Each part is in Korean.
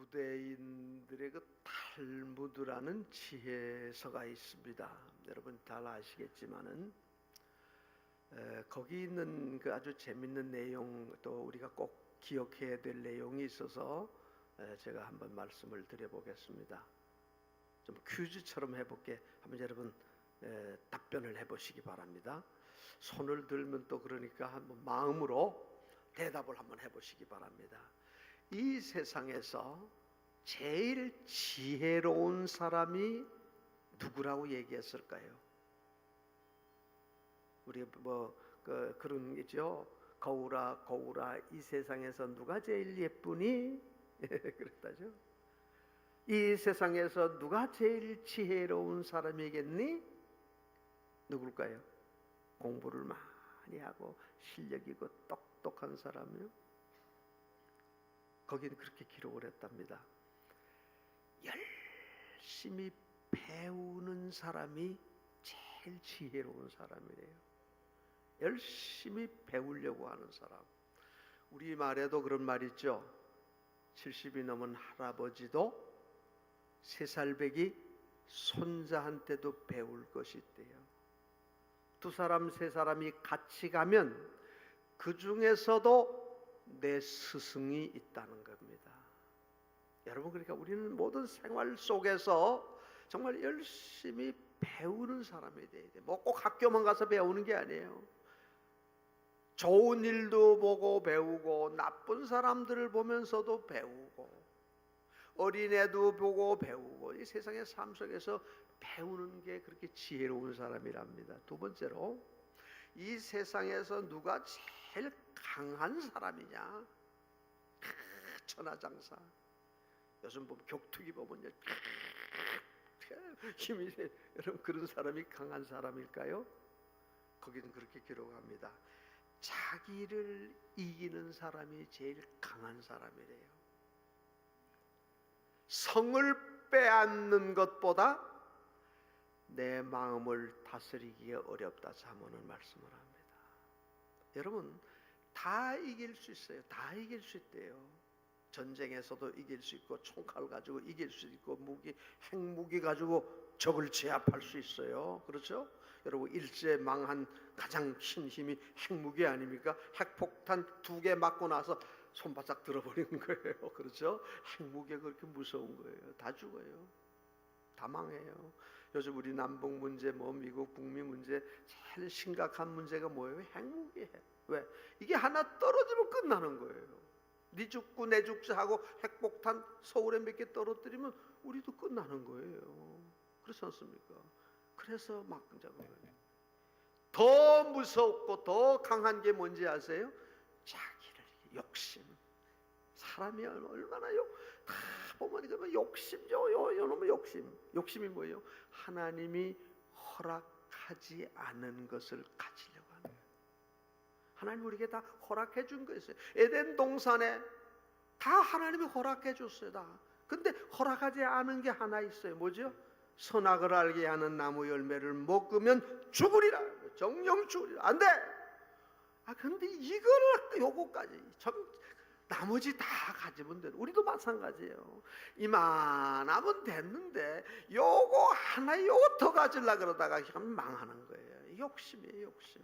유대인들의 그 탈무드라는 지혜서가 있습니다. 여러분 잘 아시겠지만은 거기 있는 그 아주 재밌는 내용, 또 우리가 꼭 기억해야 될 내용이 있어서 제가 한번 말씀을 드려보겠습니다. 좀 퀴즈처럼 해볼게. 한번 여러분 답변을 해보시기 바랍니다. 손을 들면 또 그러니까 한번 마음으로 대답을 한번 해보시기 바랍니다. 이 세상에서 제일 지혜로운 사람이 누구라고 얘기했을까요? 우리 그런 게죠. 거울아 거울아 이 세상에서 누가 제일 예쁘니? 그랬다죠. 이 세상에서 누가 제일 지혜로운 사람이겠니? 누굴까요? 공부를 많이 하고 실력 있고 똑똑한 사람이요. 거기는 그렇게 기록을 했답니다. 열심히 배우는 사람이 제일 지혜로운 사람이래요. 열심히 배우려고 하는 사람. 우리말에도 그런 말 있죠. 70이 넘은 할아버지도 3살배기 손자한테도 배울 것이 있대요. 2사람 3사람이 같이 가면 그 중에서도 내 스승이 있다는 겁니다. 여러분, 그러니까 우리는 모든 생활 속에서 정말 열심히 배우는 사람이 돼야 돼. 뭐 꼭 학교만 가서 배우는 게 아니에요. 좋은 일도 보고 배우고, 나쁜 사람들을 보면서도 배우고, 어린애도 보고 배우고, 이 세상의 삶 속에서 배우는 게 그렇게 지혜로운 사람이랍니다. 2번째로, 이 세상에서 누가 제일 강한 사람이냐? 천하장사. 요즘 보면 격투기 보면요, 힘이 세. 여러분, 그런 사람이 강한 사람일까요? 거기는 그렇게 기록합니다. 자기를 이기는 사람이 제일 강한 사람이래요. 성을 빼앗는 것보다 내 마음을 다스리기가 어렵다. 잠언은 말씀을 합니다. 여러분, 다 이길 수 있어요. 다 이길 수 있대요. 전쟁에서도 이길 수 있고, 총칼 가지고 이길 수 있고, 핵무기 가지고 적을 제압할 수 있어요. 그렇죠? 여러분, 일제망한 가장 큰 힘이 핵무기 아닙니까? 핵폭탄 2개 맞고 나서 손바닥 들어버리는 거예요. 그렇죠? 핵무기가 그렇게 무서운 거예요. 다 죽어요. 다 망해요. 요즘 우리 남북 문제, 미국 북미 문제 제일 심각한 문제가 뭐예요? 핵무기예요. 왜? 이게 하나 떨어지면 끝나는 거예요. 네 죽고 내 죽자 하고 핵폭탄 서울에 몇 개 떨어뜨리면 우리도 끝나는 거예요. 그렇지 않습니까? 그래서 막 더 무섭고 더 강한 게 뭔지 아세요? 자기를 욕심. 사람이 얼마나 다 보면 이거 욕심죠. 요놈의 욕심. 욕심이 뭐예요? 하나님이 허락하지 않은 것을 가지려고 하는 거예요. 하나님 우리에게 다 허락해 준 거였어요. 에덴 동산에 다 하나님이 허락해 줬어요. 다. 근데 허락하지 않은 게 하나 있어요. 뭐죠? 선악을 알게 하는 나무 열매를 먹으면 죽으리라. 정령 죽으리라. 안 돼. 근데 이거를 요거까지 나머지 다 가지면 돼. 우리도 마찬가지예요. 이만하면 됐는데 요거 하나 요거 더 가지려고 그러다가 망하는 거예요. 욕심이에요. 욕심.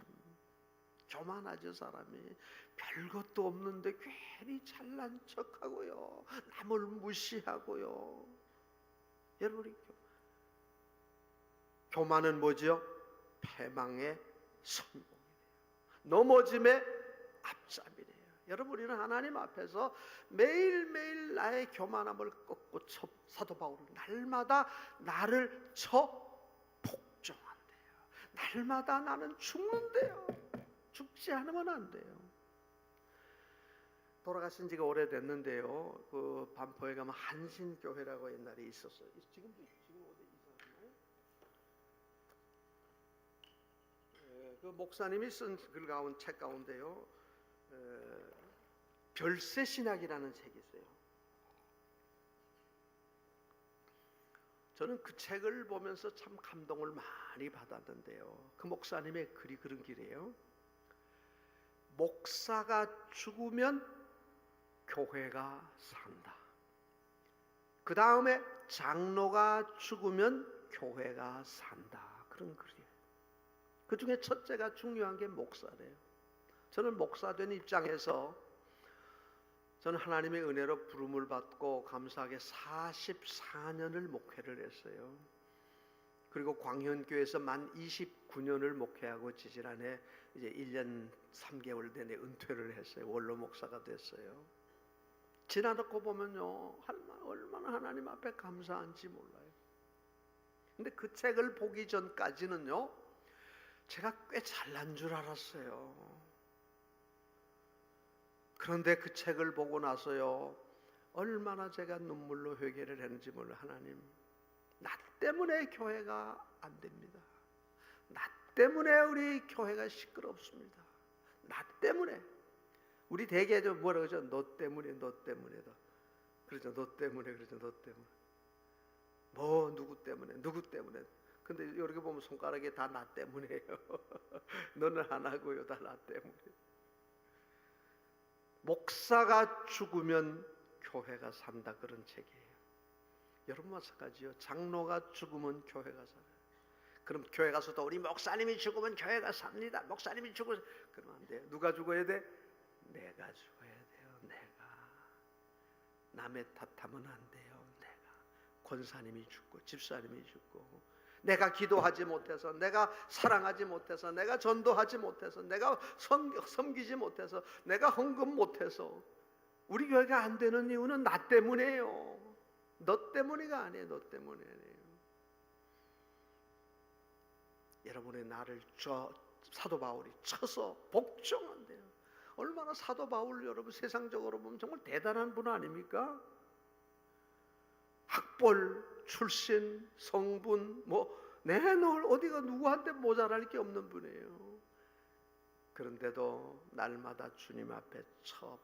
교만하죠. 사람이 별것도 없는데 괜히 잘난 척하고요, 남을 무시하고요. 여러분, 교만은 뭐죠? 패망의 선봉이래요. 넘어짐의 앞잡이래요. 여러분, 우리는 하나님 앞에서 매일매일 나의 교만함을 꺾고 사도 바울은 날마다 나를 쳐 복종한대요. 날마다 나는 죽는데요. 죽지 않으면 안 돼요. 돌아가신 지가 오래됐는데요. 그 반포에 가면 한신교회라고 옛날에 있었어요. 지금 어디 이사하나요? 그 목사님이 쓴 글 가운 책 가운데요, 별세신학이라는 책이 있어요. 저는 그 책을 보면서 참 감동을 많이 받았는데요. 그 목사님의 글이 그런 길이에요. 목사가 죽으면 교회가 산다. 그 다음에 장로가 죽으면 교회가 산다. 그런 글이에요. 그 중에 첫째가 중요한 게 목사래요. 저는 목사된 입장에서 저는 하나님의 은혜로 부름을 받고 감사하게 44년을 목회를 했어요. 그리고 광현교회에서 만 29년을 목회하고 지지난해 이제 1년 3개월 내내 은퇴를 했어요. 원로 목사가 됐어요. 지나놓고 보면요, 얼마나 하나님 앞에 감사한지 몰라요. 근데 그 책을 보기 전까지는요, 제가 꽤 잘난 줄 알았어요. 그런데 그 책을 보고 나서요, 얼마나 제가 눈물로 회개를 했는지 몰라요. 하나님, 나 때문에 교회가 안 됩니다. 나 때문에 우리 교회가 시끄럽습니다. 나 때문에. 우리 대개 좀 뭐라 그러죠? 너 때문에, 너 때문에다. 그러죠. 너 때문에, 그러죠. 너 때문에. 뭐 누구 때문에, 누구 때문에. 근데 이렇게 보면 손가락에 다 나 때문이에요. 너는 안 하고요, 다 나 때문에. 목사가 죽으면 교회가 산다, 그런 책이에요. 여러분 마찬가지요. 장로가 죽으면 교회가 살아요. 그럼 교회 가서도 우리 목사님이 죽으면 교회가 삽니다. 목사님이 죽으면, 그러면 안 돼요. 누가 죽어야 돼? 내가 죽어야 돼요. 내가. 남의 탓하면 안 돼요. 내가. 권사님이 죽고 집사님이 죽고, 내가 기도하지 못해서, 내가 사랑하지 못해서, 내가 전도하지 못해서, 내가 섬기지 못해서, 내가 헌금 못해서 우리 교회가 안 되는 이유는 나 때문이에요. 너 때문이가 아니에요. 너 때문이 아니에요. 여러분의 나를 사도 바울이 쳐서 복종한대요. 얼마나 사도 바울 여러분 세상적으로 보면 정말 대단한 분 아닙니까? 학벌, 출신, 성분, 내놓을 어디가 누구한테 모자랄 게 없는 분이에요. 그런데도 날마다 주님 앞에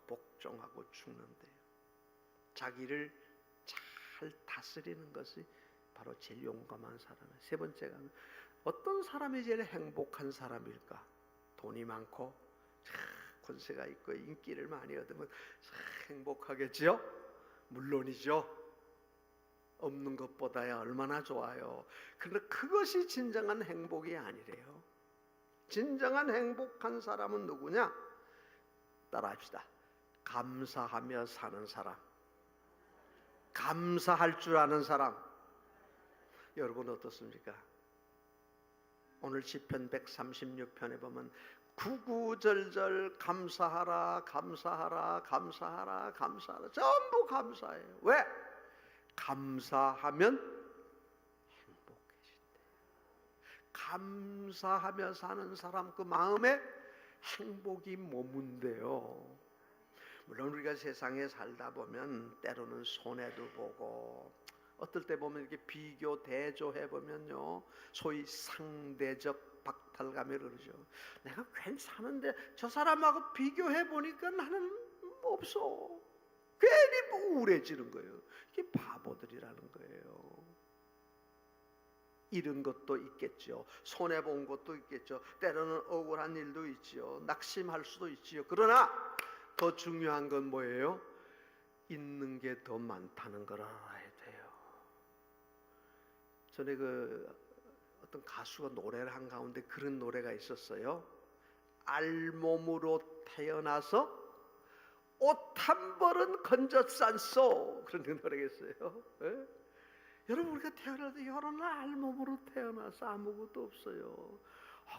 복종하고 죽는데요. 자기를 잘 다스리는 것이 바로 제일 용감한 사람이에요. 세 번째가, 어떤 사람이 제일 행복한 사람일까? 돈이 많고 권세가 있고 인기를 많이 얻으면 행복하겠지요? 물론이죠. 없는 것보다야 얼마나 좋아요. 그런데 그것이 진정한 행복이 아니래요. 진정한 행복한 사람은 누구냐? 따라합시다. 감사하며 사는 사람, 감사할 줄 아는 사람. 여러분 어떻습니까? 오늘 시편 136편에 보면 구구절절 감사하라, 감사하라, 감사하라, 감사하라, 전부 감사해요. 왜? 감사하면 행복해진대. 감사하며 사는 사람 그 마음에 행복이 머문대요. 물론 우리가 세상에 살다 보면 때로는 손해도 보고, 어떨 때 보면 이렇게 비교 대조해 보면요, 소위 상대적 박탈감이 그러죠. 내가 괜찮은데 저 사람하고 비교해 보니까 나는 없어. 괜히 우울해지는 거예요. 이게 바보들이라는 거예요. 잃은 것도 있겠죠. 손해 본 것도 있겠죠. 때로는 억울한 일도 있지요. 낙심할 수도 있지요. 그러나 더 중요한 건 뭐예요? 있는 게 더 많다는 걸 알아야 돼요. 전에 어떤 가수가 노래를 한 가운데 그런 노래가 있었어요. 알몸으로 태어나서 옷 한 벌은 건졌산소, 그런 노래가 있어요. 예? 여러분, 우리가 태어날 때 여러 날 알몸으로 태어나서 아무것도 없어요.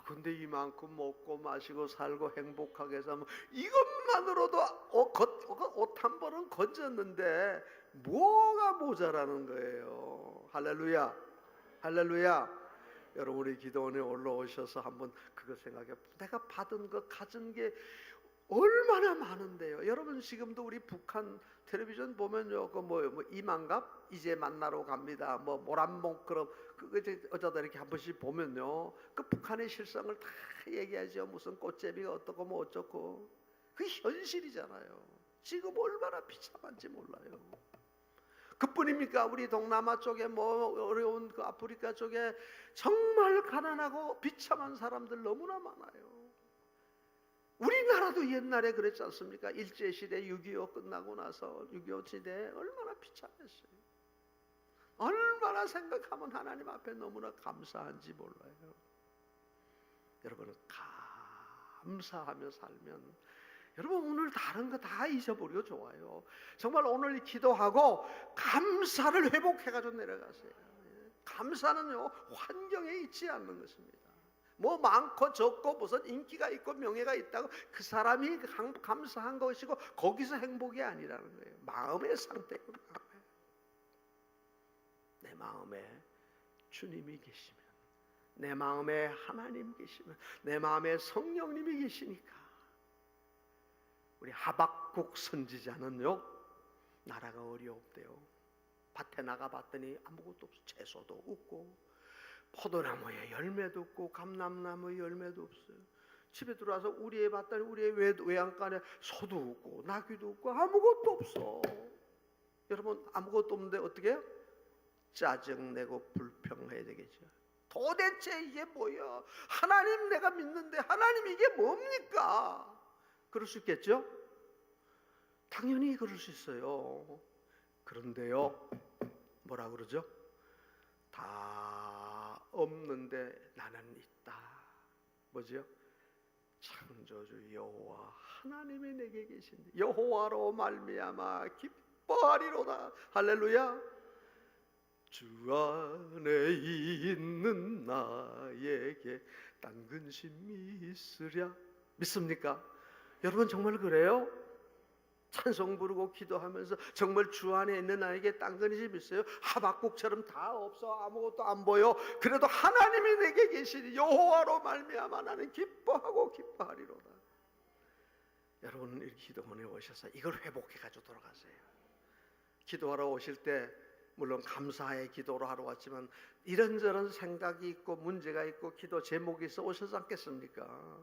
근데 이만큼 먹고 마시고 살고 행복하게 살면 이것만으로도 옷 한 벌은 건졌는데 뭐가 모자라는 거예요. 할렐루야, 할렐루야. 여러분이 기도원에 올라오셔서 한번 그거 생각해. 내가 받은 거, 가진 게 얼마나 많은데요. 여러분 지금도 우리 북한 텔레비전 보면요, 이만갑 이제 만나러 갑니다. 모란봉크럼 그거 어쩌다 이렇게 한 번씩 보면요, 그 북한의 실상을 다 얘기하죠. 무슨 꽃제비가 어떻고 뭐 어쩌고. 그 현실이잖아요. 지금 얼마나 비참한지 몰라요. 그뿐입니까? 우리 동남아 쪽에 어려운 그 아프리카 쪽에 정말 가난하고 비참한 사람들 너무나 많아요. 우리나라도 옛날에 그랬지 않습니까? 일제시대 6.25 끝나고 나서 6.25 시대에 얼마나 비참했어요. 얼마나 생각하면 하나님 앞에 너무나 감사한지 몰라요. 여러분, 감사하며 살면 여러분 오늘 다른 거 다 잊어버려 좋아요. 정말 오늘 기도하고 감사를 회복해가지고 내려가세요. 감사는요 환경에 있지 않는 것입니다. 뭐 많고 적고 무슨 인기가 있고 명예가 있다고 그 사람이 감사한 것이고 거기서 행복이 아니라는 거예요. 마음의 상태예요. 내 마음에 주님이 계시면, 내 마음에 하나님 계시면, 내 마음에 성령님이 계시니까 우리 하박국 선지자는요 나라가 어려웠대요. 밭에 나가봤더니 아무것도 없어. 채소도 없고 포도나무에 열매도 없고 감람나무에 열매도 없어요. 집에 들어와서 우리에 봤더니 우리의 외양간에 소도 없고 나귀도 없고 아무것도 없어. 여러분 아무것도 없는데 어떻게 해요? 짜증내고 불평해야 되겠죠. 도대체 이게 뭐야? 하나님 내가 믿는데 하나님 이게 뭡니까? 그럴 수 있겠죠? 당연히 그럴 수 있어요. 그런데요 뭐라 그러죠? 다 없는데 나는 있다. 뭐죠? 창조주 여호와 하나님이 내게 계신데 여호와로 말미암아 기뻐하리로다. 할렐루야. 주 안에 있는 나에게 딴 근심이 있으랴. 믿습니까? 여러분 정말 그래요? 찬송 부르고 기도하면서 정말 주 안에 있는 나에게 딴 근심 있어요? 하박국처럼 다 없어 아무것도 안 보여. 그래도 하나님이 내게 계시니 여호와로 말미암아 나는 기뻐하고 기뻐하리로다. 여러분 이 기도원에 오셔서 이걸 회복해 가지고 돌아가세요. 기도하러 오실 때 물론 감사의 기도로 하러 왔지만 이런저런 생각이 있고 문제가 있고 기도 제목이 있어 오셨지 않겠습니까?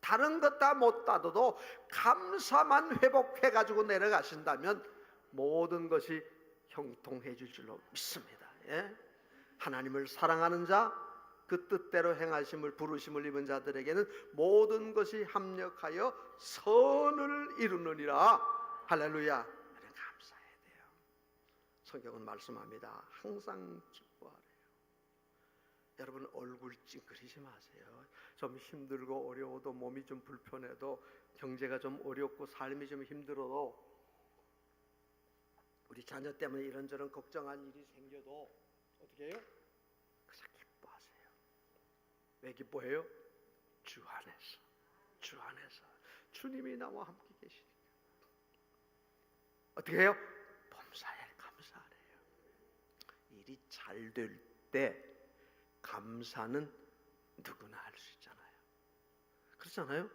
다른 것 다 못 따져도 감사만 회복해 가지고 내려가신다면 모든 것이 형통해질 줄로 믿습니다. 예? 하나님을 사랑하는 자, 그 뜻대로 행하심을 부르심을 입은 자들에게는 모든 것이 합력하여 선을 이루느니라. 할렐루야. 감사해야 돼요. 성경은 말씀합니다. 항상 기뻐하래요. 여러분 얼굴 찡그리지 마세요. 좀 힘들고 어려워도 몸이 좀 불편해도 경제가 좀 어렵고 삶이 좀 힘들어도 우리 자녀 때문에 이런저런 걱정할 일이 생겨도 어떻게 해요? 그래서 기뻐하세요. 왜 기뻐해요? 주 안에서, 주 안에서 주님이 나와 함께 계시니까. 어떻게 해요? 범사에 감사하래요. 일이 잘 될 때 감사는 누구나 할 수 있잖아요. 그렇잖아요?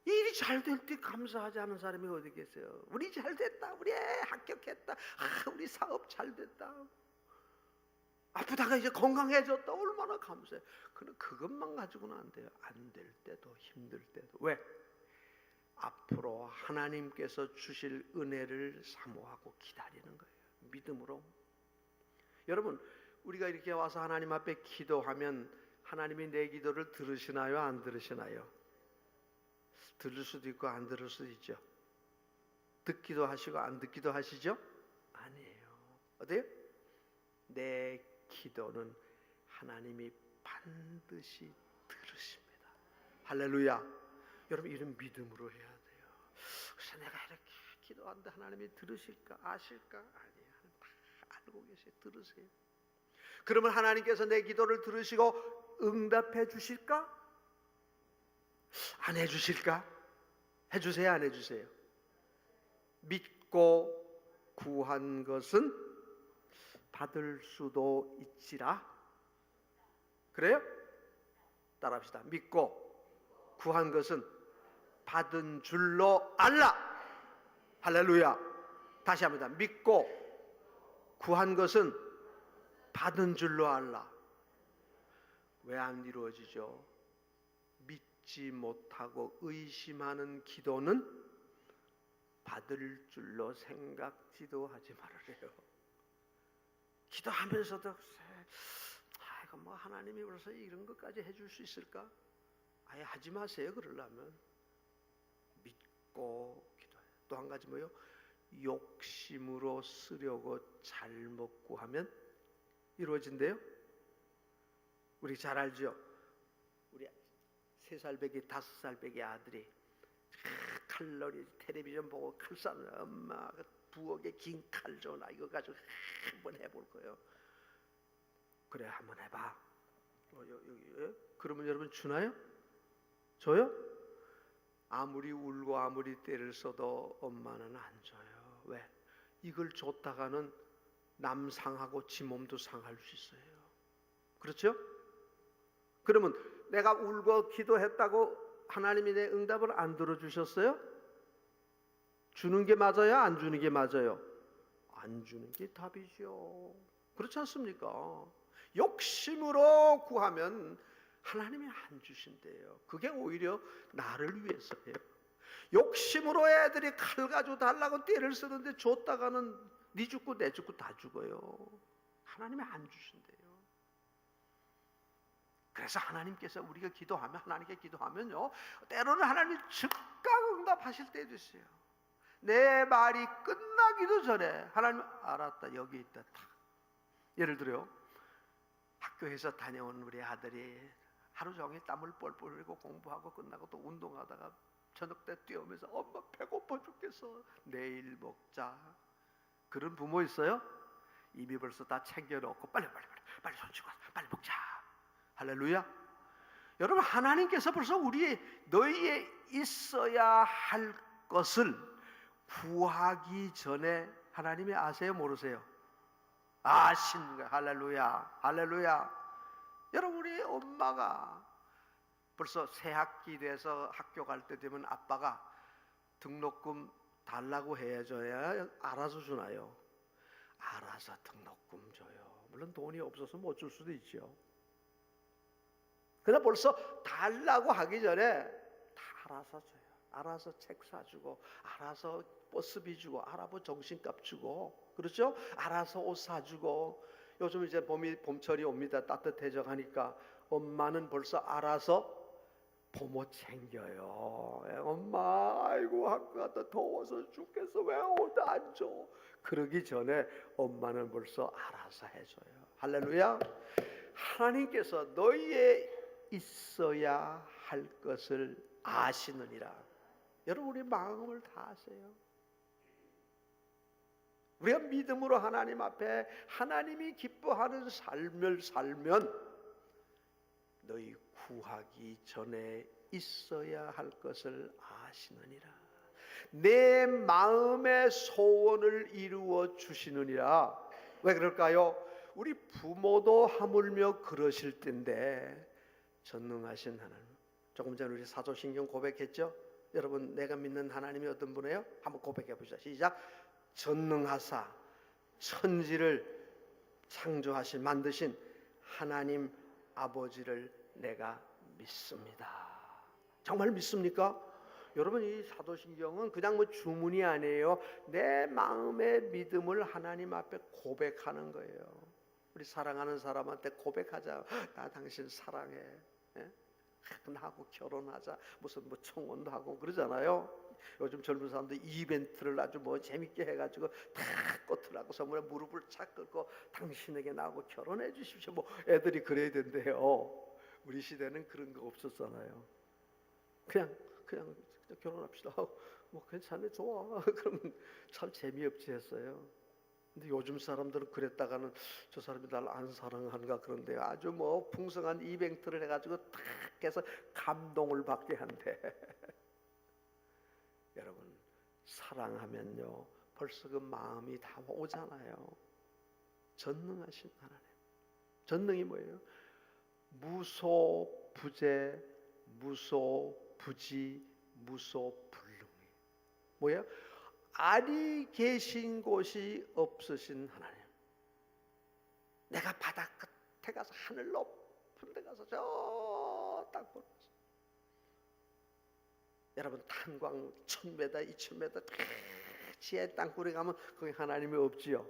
일이 잘 될 때 감사하지 않은 사람이 어디 계세요? 우리 잘 됐다, 우리 애 합격했다, 우리 사업 잘 됐다, 아프다가 이제 건강해졌다, 얼마나 감사해. 그런데 그것만 가지고는 안 돼요. 안 될 때도 힘들 때도. 왜? 앞으로 하나님께서 주실 은혜를 사모하고 기다리는 거예요. 믿음으로. 여러분 우리가 이렇게 와서 하나님 앞에 기도하면 하나님이 내 기도를 들으시나요? 안 들으시나요? 들을 수도 있고 안 들을 수도 있죠. 듣기도 하시고 안 듣기도 하시죠? 아니에요. 어때요? 내 기도는 하나님이 반드시 들으십니다. 할렐루야. 여러분 이런 믿음으로 해야 돼요. 그래서 내가 이렇게 기도하는데 하나님이 들으실까? 아실까? 아니에요. 다 알고 계세요. 들으세요. 그러면 하나님께서 내 기도를 들으시고 응답해 주실까? 안 해주실까? 해주세요? 안 해주세요? 믿고 구한 것은 받을 수도 있지라. 그래요? 따라합시다. 믿고 구한 것은 받은 줄로 알라. 할렐루야. 다시 합니다. 믿고 구한 것은 받은 줄로 알라. 왜 안 이루어지죠? 믿지 못하고 의심하는 기도는 받을 줄로 생각지도 하지 말으래요. 기도하면서도 이거 뭐 하나님이 벌써 이런 것까지 해줄 수 있을까? 아예 하지 마세요. 그러려면 믿고 기도해요. 또 한 가지 뭐요? 욕심으로 쓰려고 잘못 구하면 이루어진대요. 우리 잘 알죠? 우리 3살 배기 5살 배기 아들이 칼로리 텔레비전 보고 칼 싸는 엄마 부엌에 긴 칼 줘 나 이거 가지고 한번 해볼 거예요. 그래 한번 해봐. 그러면 여러분 주나요? 줘요? 아무리 울고 아무리 때를 써도 엄마는 안 줘요. 왜? 이걸 줬다가는 남 상하고 지 몸도 상할 수 있어요. 그렇죠? 그러면 내가 울고 기도했다고 하나님이 내 응답을 안 들어주셨어요? 주는 게 맞아요? 안 주는 게 맞아요? 안 주는 게 답이죠. 그렇지 않습니까? 욕심으로 구하면 하나님이 안 주신대요. 그게 오히려 나를 위해서예요. 욕심으로 애들이 칼 가지고 달라고 떼를 쓰는데 줬다가는 네 죽고 내 죽고 다 죽어요. 하나님이 안 주신대요. 그래서 하나님께서 우리가 기도하면 하나님께 기도하면요 때로는 하나님이 즉각 응답하실 때도 있어요. 내 말이 끝나기도 전에 하나님 알았다 여기 있다 탁. 예를 들어요 학교에서 다녀온 우리 아들이 하루 종일 땀을 뻘뻘 흘리고 공부하고 끝나고 또 운동하다가 저녁 때 뛰어오면서 엄마 배고파 죽겠어 내일 먹자. 그런 부모 있어요? 입이 벌써 다 챙겨놓고 빨리 손 치고 빨리 먹자. 할렐루야. 여러분 하나님께서 벌써 너희의 있어야 할 것을 구하기 전에 하나님이 아세요 모르세요? 아시는 거예요. 할렐루야 할렐루야. 여러분 우리 엄마가 벌써 새 학기 돼서 학교 갈 때 되면 아빠가 등록금 달라고 해줘야 알아서 주나요? 알아서 등록금 줘요. 물론 돈이 없어서 못 줄 수도 있죠. 그러나 벌써 달라고 하기 전에 다 알아서 줘요. 알아서 책 사주고 알아서 버스비 주고 알아서 정신값 주고 그렇죠? 알아서 옷 사주고 요즘 이제 봄철이 옵니다. 따뜻해져 가니까 엄마는 벌써 알아서 부모 챙겨요. 엄마 아이고 학교 갔다 더워서 죽겠어 왜 옷 안 줘? 그러기 전에 엄마는 벌써 알아서 해줘요. 할렐루야. 하나님께서 너희의 있어야 할 것을 아시느니라. 여러분 우리 마음을 다 아세요. 우리가 믿음으로 하나님 앞에 하나님이 기뻐하는 삶을 살면 너희 구하기 전에 있어야 할 것을 아시느니라. 내 마음의 소원을 이루어 주시느니라. 왜 그럴까요? 우리 부모도 하물며 그러실 텐데 전능하신 하나님. 조금 전에 우리 사도신경 고백했죠? 여러분 내가 믿는 하나님이 어떤 분이에요? 한번 고백해 보시죠. 시작. 전능하사 천지를 창조하신 만드신 하나님 아버지를 내가 믿습니다. 정말 믿습니까? 여러분 이 사도신경은 그냥 뭐 주문이 아니에요. 내 마음의 믿음을 하나님 앞에 고백하는 거예요. 우리 사랑하는 사람한테 고백하자. 나 당신 사랑해. 예? 나하고 결혼하자. 무슨 뭐 청혼도 하고 그러잖아요. 요즘 젊은 사람들 이벤트를 아주 뭐 재밌게 해가지고 다 꽃을 하고 선물에 무릎을 착 꿇고 당신에게 나하고 결혼해 주십시오. 뭐 애들이 그래야 된대요. 우리 시대는 그런 거 없었잖아요. 그냥 결혼합시다. 뭐 괜찮네 좋아. 그러면 참 재미없지 했어요. 근데 요즘 사람들은 그랬다가는 저 사람이 날 안 사랑하는가 그런데 아주 뭐 풍성한 이벤트를 해가지고 탁 해서 감동을 받게 한대. 여러분 사랑하면요 벌써 그 마음이 다 오잖아요. 전능하신 하나님. 전능이 뭐예요? 무소부재, 무소부지, 무소불능이. 뭐예요? 알이 계신 곳이 없으신 하나님. 내가 바다 끝에 가서 하늘 높은 데 가서 저 땅굴 여러분 탄광 1000m, 2000m 지하 땅굴에 가면 거기 하나님이 없지요.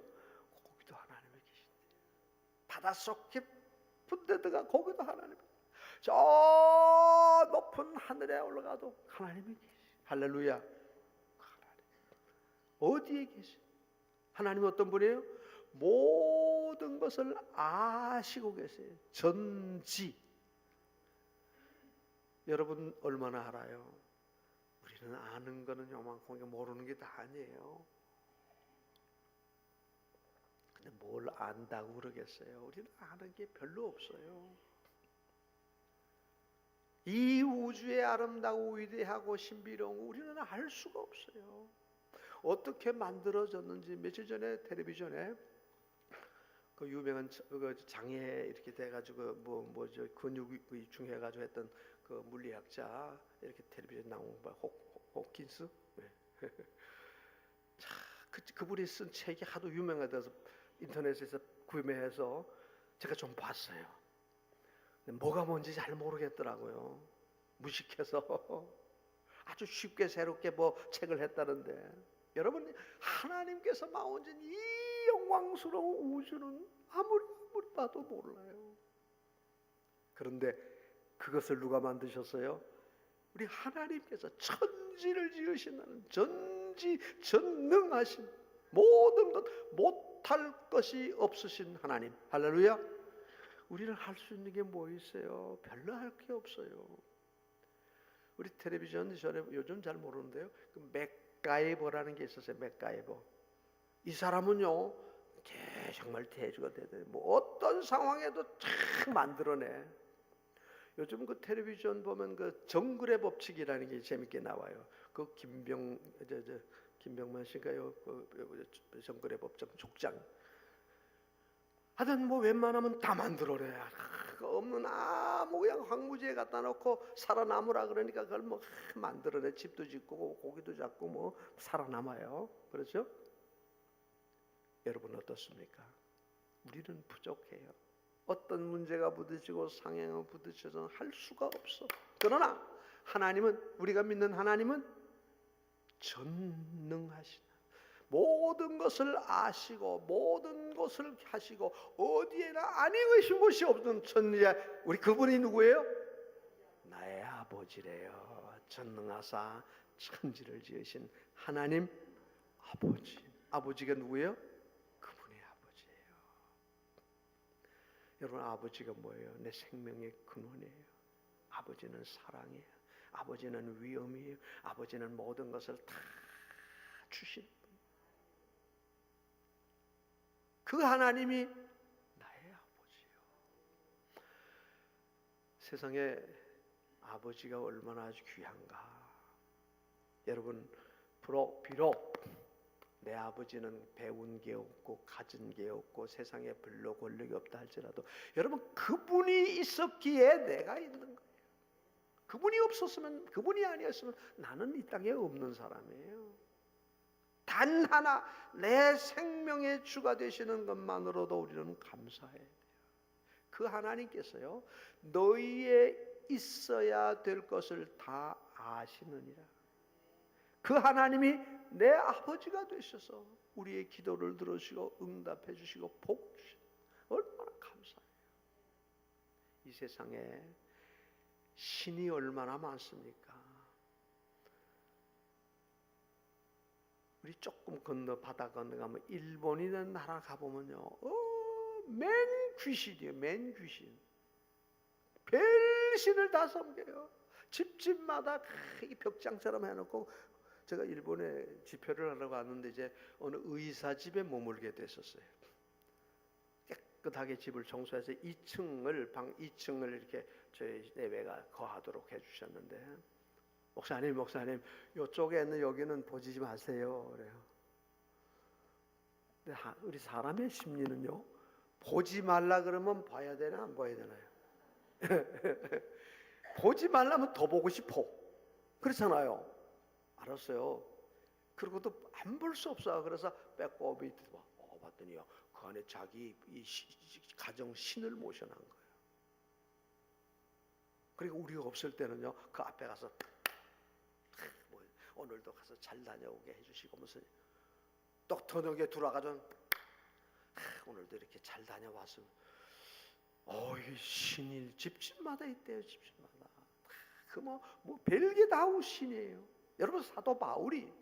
거기도 하나님이 계신데 바닷속 깊은 데 들어가 거기도 하나님이 저 높은 하늘에 올라가도 하나님이 계시. 할렐루야. 어디에 계신? 하나님은 어떤 분이에요? 모든 것을 아시고 계세요. 전지. 여러분 얼마나 알아요? 우리는 아는 거는 요만큼, 모르는 게 다 아니에요. 근데 뭘 안다고 그러겠어요? 우리는 아는 게 별로 없어요. 이 우주의 아름다고 위대하고 신비로운 거 우리는 알 수가 없어요. 어떻게 만들어졌는지. 며칠 전에 텔레비전에 그 유명한 그 장애 이렇게 돼가지고 뭐죠 근육이 중해가지고 했던 그 물리학자 이렇게 텔레비전 나온 거 호킨스. 네. 자, 그분이 쓴 책이 하도 유명해서 인터넷에서 구매해서 제가 좀 봤어요. 근데 뭐가 뭔지 잘 모르겠더라고요. 무식해서. 아주 쉽게 새롭게 뭐 책을 했다는데, 여러분 하나님께서 마오진 이 영광스러운 우주는 아무리 봐도 몰라요. 그런데 그것을 누가 만드셨어요? 우리 하나님께서 천지를 지으신다는 전지전능하신, 모든 것 못할 것이 없으신 하나님. 할렐루야. 우리는 할 수 있는 게 뭐 있어요? 별로 할 게 없어요. 우리 텔레비전 전에 요즘 잘 모르는데요, 그 맥가이버라는 게 있었어요. 맥가이버. 이 사람은요 정말 대주가 되대. 뭐 어떤 상황에도 참 만들어내. 요즘 그 텔레비전 보면 그 정글의 법칙이라는 게 재밌게 나와요. 그 김병만 씨가요, 그 정글의 법칙 족장. 하여튼 뭐 웬만하면 다 만들어내. 없는 아무 그냥 황무지에 갖다 놓고 살아남으라 그러니까 그걸 뭐 만들어내. 집도 짓고 고기도 잡고 뭐 살아남아요. 그렇죠? 여러분 어떻습니까? 우리는 부족해요. 어떤 문제가 부딪히고 상행을 부딪혀서 할 수가 없어. 그러나 하나님은, 우리가 믿는 하나님은 전능하시다. 모든 것을 아시고 모든 것을 하시고 어디에나 아니으신 곳이 없는 천지야. 우리 그분이 누구예요? 나의 아버지래요. 전능하사 천지를 지으신 하나님 아버지. 아버지가 누구예요? 그분의 아버지예요. 여러분 아버지가 뭐예요? 내 생명의 근원이에요. 아버지는 사랑이에요. 아버지는 위엄이에요. 아버지는 모든 것을 다 주신 분. 그 하나님이 나의 아버지예요. 세상에 아버지가 얼마나 아주 귀한가. 여러분 비록 내 아버지는 배운 게 없고 가진 게 없고 세상에 별로 권력이 없다 할지라도, 여러분 그분이 있었기에 내가 있는 거예요. 그분이 없었으면, 그분이 아니었으면 나는 이 땅에 없는 사람이에요. 단 하나 내 생명의 주가 되시는 것만으로도 우리는 감사해야 돼요. 그 하나님께서요 너희의 있어야 될 것을 다 아시느니라. 그 하나님이 내 아버지가 되셔서 우리의 기도를 들으시고 응답해 주시고 복 주시고 얼마나 감사해요. 이 세상에 신이 얼마나 많습니까? 우리 조금 건너 바다 건너가면 일본이라는 나라 가보면요, 맨 귀신이에요. 맨 귀신. 별신을 다 섬겨요. 집집마다 이 벽장처럼 해놓고, 제가 일본에 집회를 하러 갔는데 이제 어느 의사 집에 머물게 됐었어요. 깨끗하게 집을 청소해서 2층을 방 2층을 이렇게 저희 내외가 거하도록 해주셨는데, 목사님 이쪽에 있는 여기는 보지 마세요 그래요. 근데 우리 사람의 심리는요, 보지 말라 그러면 봐야 되나 안 봐야 되나요? 보지 말라면 더 보고 싶어. 그렇잖아요. 알았어요. 그러고도 안 볼 수 없어. 그래서 빼꼼히 봤더니요, 그 안에 자기 이 가정 신을 모셔놓은 거예요. 그리고 우리가 없을 때는요, 그 앞에 가서 오늘도 가서 잘 다녀오게 해주시고, 무슨 또 저녁에 돌아가전 오늘도 이렇게 잘 다녀왔으면, 이 신일 집집마다 있대요. 집집마다 그 뭐 별게 다 신이에요. 여러분 사도 바울이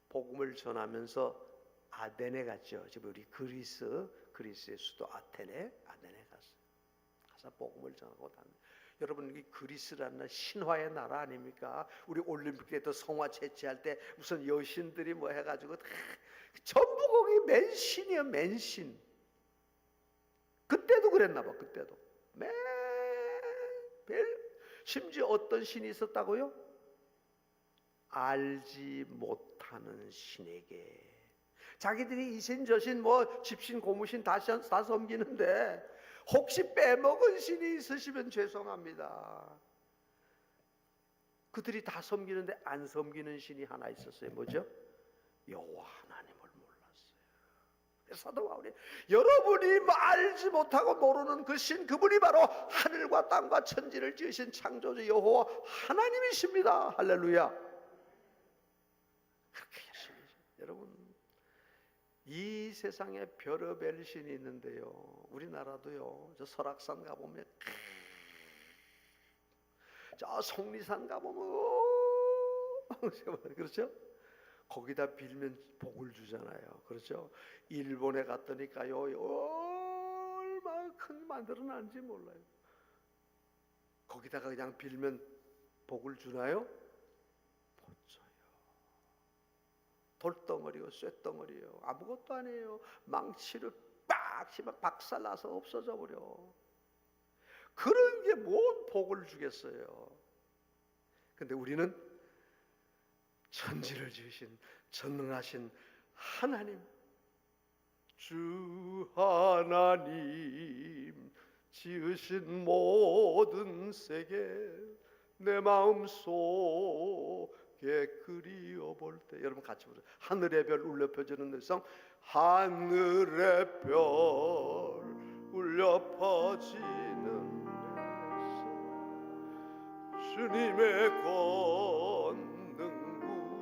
복음을 전하면서 아데네 갔죠. 지금 우리 그리스의 수도 아테네 가서 복음을 전하고 다니. 여러분, 이 그리스라는 신화의 나라 아닙니까? 우리 올림픽에도 성화 채취할 때 무슨 여신들이 뭐 해가지고 전부 거기 맨신이요, 맨신. 그때도 그랬나 봐. 그때도 심지어 어떤 신이 있었다고요? 알지 못하는 신에게. 자기들이 이신 저신 뭐 집신 고무신 다 섬기는데 혹시 빼먹은 신이 있으시면 죄송합니다. 그들이 다 섬기는데 안 섬기는 신이 하나 있었어요. 뭐죠? 여호와 하나님을 몰랐어요. 사도 바울이 여러분이 뭐 알지 못하고 모르는 그 신, 그분이 바로 하늘과 땅과 천지를 지으신 창조주 여호와 하나님이십니다. 할렐루야. 그렇게 열심히. 여러분, 이 세상에 별의별 신이 있는데요, 우리나라도요, 저 설악산 가보면, 저 속리산 가보면, 그렇죠? 거기다 빌면 복을 주잖아요. 그렇죠? 일본에 갔더니까요, 얼마나 큰 만들어놨는지 몰라요. 거기다가 그냥 빌면 복을 주나요? 못 줘요. 돌덩어리고 쇳덩어리요, 아무것도 아니에요. 망치로 빡 치면 박살나서 없어져 버려. 그런 게 뭔 복을 주겠어요. 근데 우리는 천지를 지으신 전능하신 하나님, 주 하나님 지으신 모든 세계 내 마음속에 그리워볼 때, 여러분 같이 부르세요. 하늘의 별 울려 퍼지는 내성, 하늘의 별 울려 퍼지는 내성, 주님의 권능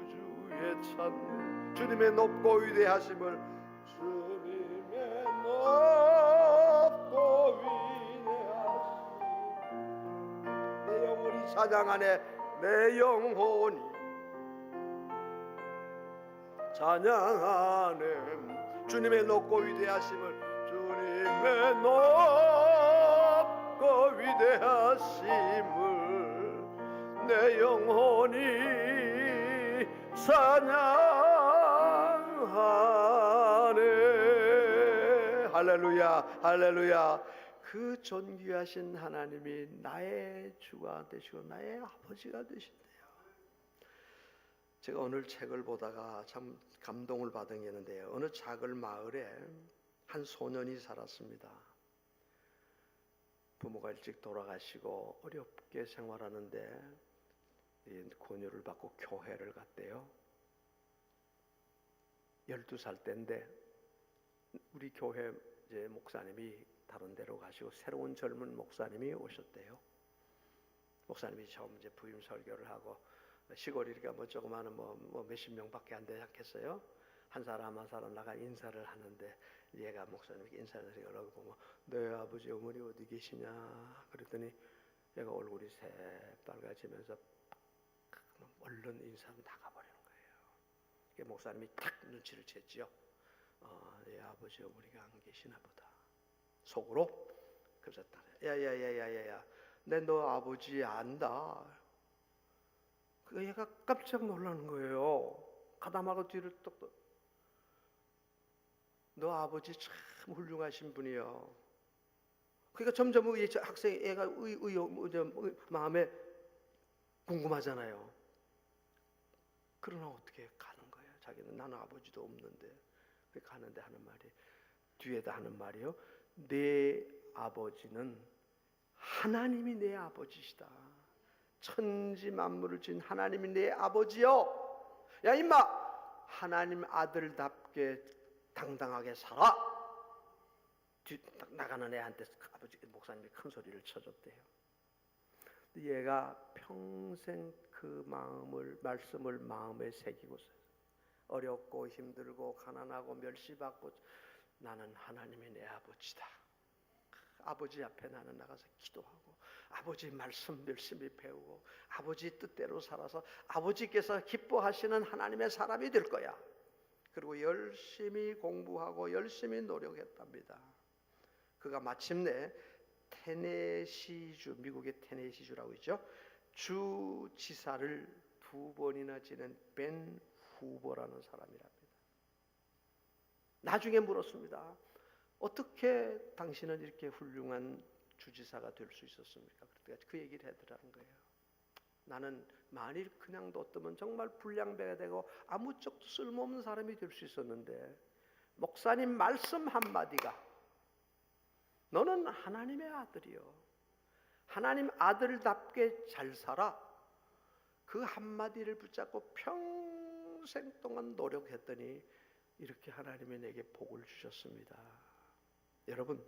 우주에 찾는 주님의 높고 위대하심을, 주님의 높고 위대하심, 내 영혼이 찬양하네. 내 영혼이 찬양하네. 주님의 높고 위대하심을, 주님의 높고 위대하심을 내 영혼이 찬양하네. 할렐루야, 할렐루야. 그 존귀하신 하나님이 나의 주가 되시고 나의 아버지가 되신대요. 제가 오늘 책을 보다가 참 감동을 받은 게 있는데요, 어느 작은 마을에 한 소년이 살았습니다. 부모가 일찍 돌아가시고 어렵게 생활하는데 권유를 받고 교회를 갔대요. 12살 때인데 우리 교회 이제 목사님이 다른 데로 가시고 새로운 젊은 목사님이 오셨대요. 목사님이 처음 이제 부임 설교를 하고, 시골이니까 뭐 조그마한 뭐 몇십 명밖에 안 되지 않겠어요? 한 사람 한 사람 나가 인사를 하는데, 얘가 목사님에게 인사를 하려고 보면 너희 아버지 어머니 어디 계시냐 그랬더니 얘가 얼굴이 새빨개지면서 얼른 인사하고 나가버리는 거예요. 목사님이 탁 눈치를 챘지요. 얘 아버지 어머니가 안 계시나 보다. 속으로. 그래서 야야야야야야, 내 너 아버지 안다. 그 얘가 깜짝 놀라는 거예요. 가다마고 뒤를 똑똑. 너 아버지 참 훌륭하신 분이요. 그러니까 점점 학생 애가 마음에 궁금하잖아요. 그러나 어떻게 가는 거예요? 자기는 나는 아버지도 없는데. 가는데 하는 말이, 뒤에다 하는 말이요, 내 아버지는 하나님이 내 아버지시다. 천지 만물을 지은 하나님이 내 아버지요. 야 임마, 하나님 아들답게 당당하게 살아. 뒤 나가는 애한테 아버지 목사님이 큰 소리를 쳐줬대요. 얘가 평생 그 말씀을 마음에 새기고서 어렵고 힘들고 가난하고 멸시받고 나는 하나님이 내 아버지다. 아버지 앞에 나는 나가서 기도하고 아버지 말씀 열심히 배우고 아버지 뜻대로 살아서 아버지께서 기뻐하시는 하나님의 사람이 될 거야. 그리고 열심히 공부하고 열심히 노력했답니다. 그가 마침내 테네시주, 미국의 테네시주라고 있죠, 주지사를 2번이나 지낸 벤 후버라는 사람이랍니다. 나중에 물었습니다. 어떻게 당신은 이렇게 훌륭한 주지사가 될 수 있었습니까? 그때 그 얘기를 하더라는 거예요. 나는 만일 그냥 뒀으면 정말 불량배가 되고 아무짝도 쓸모없는 사람이 될 수 있었는데 목사님 말씀 한마디가 너는 하나님의 아들이요, 하나님 아들답게 잘 살아, 그 한마디를 붙잡고 평생 동안 노력했더니 이렇게 하나님이 내게 복을 주셨습니다. 여러분,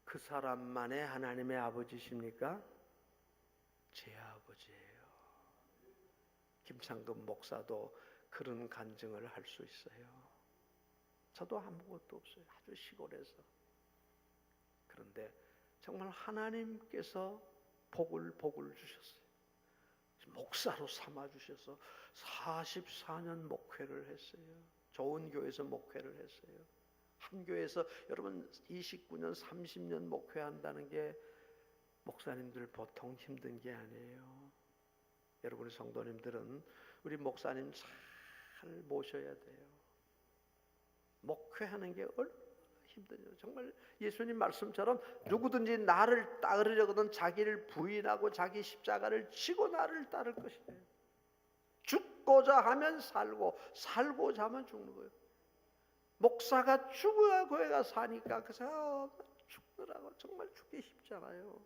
그 사람만의 하나님의 아버지십니까? 제 아버지예요. 김창금 목사도 그런 간증을 할 수 있어요. 저도 아무것도 없어요. 아주 시골에서. 그런데 정말 하나님께서 복을 주셨어요. 목사로 삼아주셔서 44년 목회를 했어요. 좋은 교회에서 목회를 했어요. 한 교회에서 여러분 29년 30년 목회한다는 게 목사님들 보통 힘든 게 아니에요. 여러분의 성도님들은 우리 목사님 잘 모셔야 돼요. 목회하는 게 얼마나 힘들어요. 정말 예수님 말씀처럼 누구든지 나를 따르려거든 자기를 부인하고 자기 십자가를 지고 나를 따를 것이에요. 죽고자 하면 살고 살고자 하면 죽는 거예요. 목사가 죽어야 교회가 사니까 그 사람 죽느라고 정말 죽기 쉽잖아요.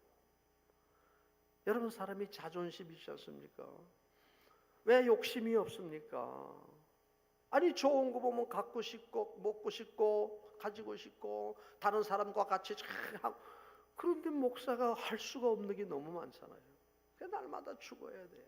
여러분, 사람이 자존심이 있지 않습니까? 왜 욕심이 없습니까? 아니, 좋은 거 보면 갖고 싶고 먹고 싶고 가지고 싶고 다른 사람과 같이 하고, 그런데 목사가 할 수가 없는 게 너무 많잖아요. 그래서 날마다 죽어야 돼요.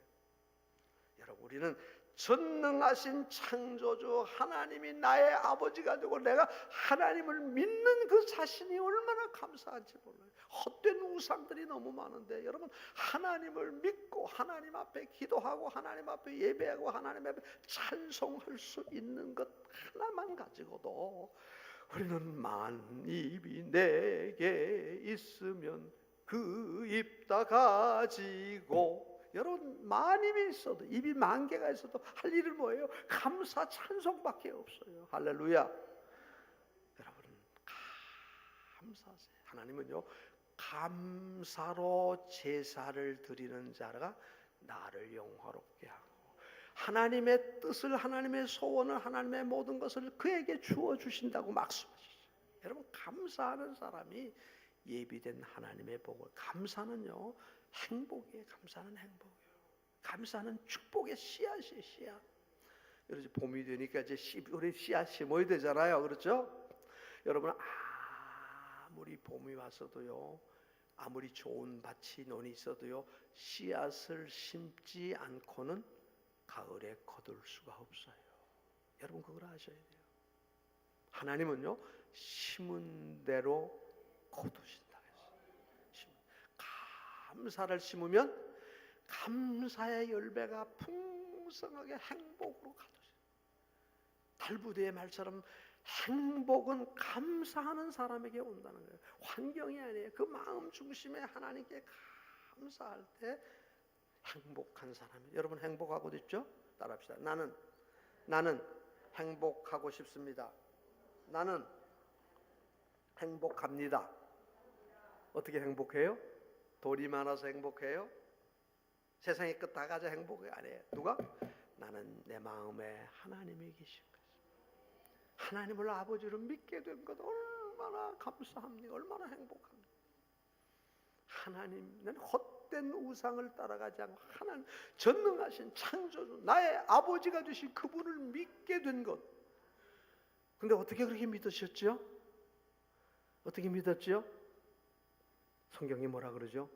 여러분, 우리는 전능하신 창조주 하나님이 나의 아버지가 되고 내가 하나님을 믿는 그 자신이 얼마나 감사한지 몰라요. 헛된 우상들이 너무 많은데 여러분, 하나님을 믿고 하나님 앞에 기도하고 하나님 앞에 예배하고 하나님 앞에 찬송할 수 있는 것 하나만 가지고도 우리는 만입이 내게 있으면 그 입 다 가지고, 여러분, 만입이 있어도 입이 10,000개가 있어도 할 일은 뭐예요? 감사 찬송밖에 없어요. 할렐루야. 여러분, 감사하세요. 하나님은요, 감사로 제사를 드리는 자가 나를 영화롭게 하고 하나님의 뜻을, 하나님의 소원을, 하나님의 모든 것을 그에게 주어 주신다고 말씀하시죠. 여러분, 감사하는 사람이 예비된 하나님의 복을, 감사는요 행복이에요. 감사는 행복이에요. 감사는 축복의 씨앗이에요. 씨앗. 여러분, 봄이 되니까 이제 우리 씨앗 심어야 되잖아요. 그렇죠? 여러분, 아무리 봄이 왔어도요, 아무리 좋은 밭이 논이 있어도요, 씨앗을 심지 않고는 가을에 거둘 수가 없어요. 여러분, 그걸 아셔야 돼요. 하나님은요, 심은 대로 거두신다 했어요. 감사를 심으면 감사의 열매가 풍성하게 행복으로 가두세요. 달부대의 말처럼 행복은 감사하는 사람에게 온다는 거예요. 환경이 아니에요. 그 마음 중심에 하나님께 감사할 때 행복한 사람이에요. 여러분, 행복하고 있죠? 따라합시다. 나는 행복하고 싶습니다. 나는 행복합니다. 어떻게 행복해요? 돈이 많아서 행복해요? 세상의 끝 다 가져 행복이 아니에요. 누가? 나는 내 마음에 하나님이 계신 거죠. 하나님을 아버지로 믿게 된 것 얼마나 감사합니까? 얼마나 행복합니까? 하나님은 헛된 우상을 따라가지 않고 하나님 전능하신 창조주 나의 아버지가 되신 그분을 믿게 된 것. 근데 어떻게 그렇게 믿으셨죠? 어떻게 믿었죠? 성경이 뭐라 그러죠?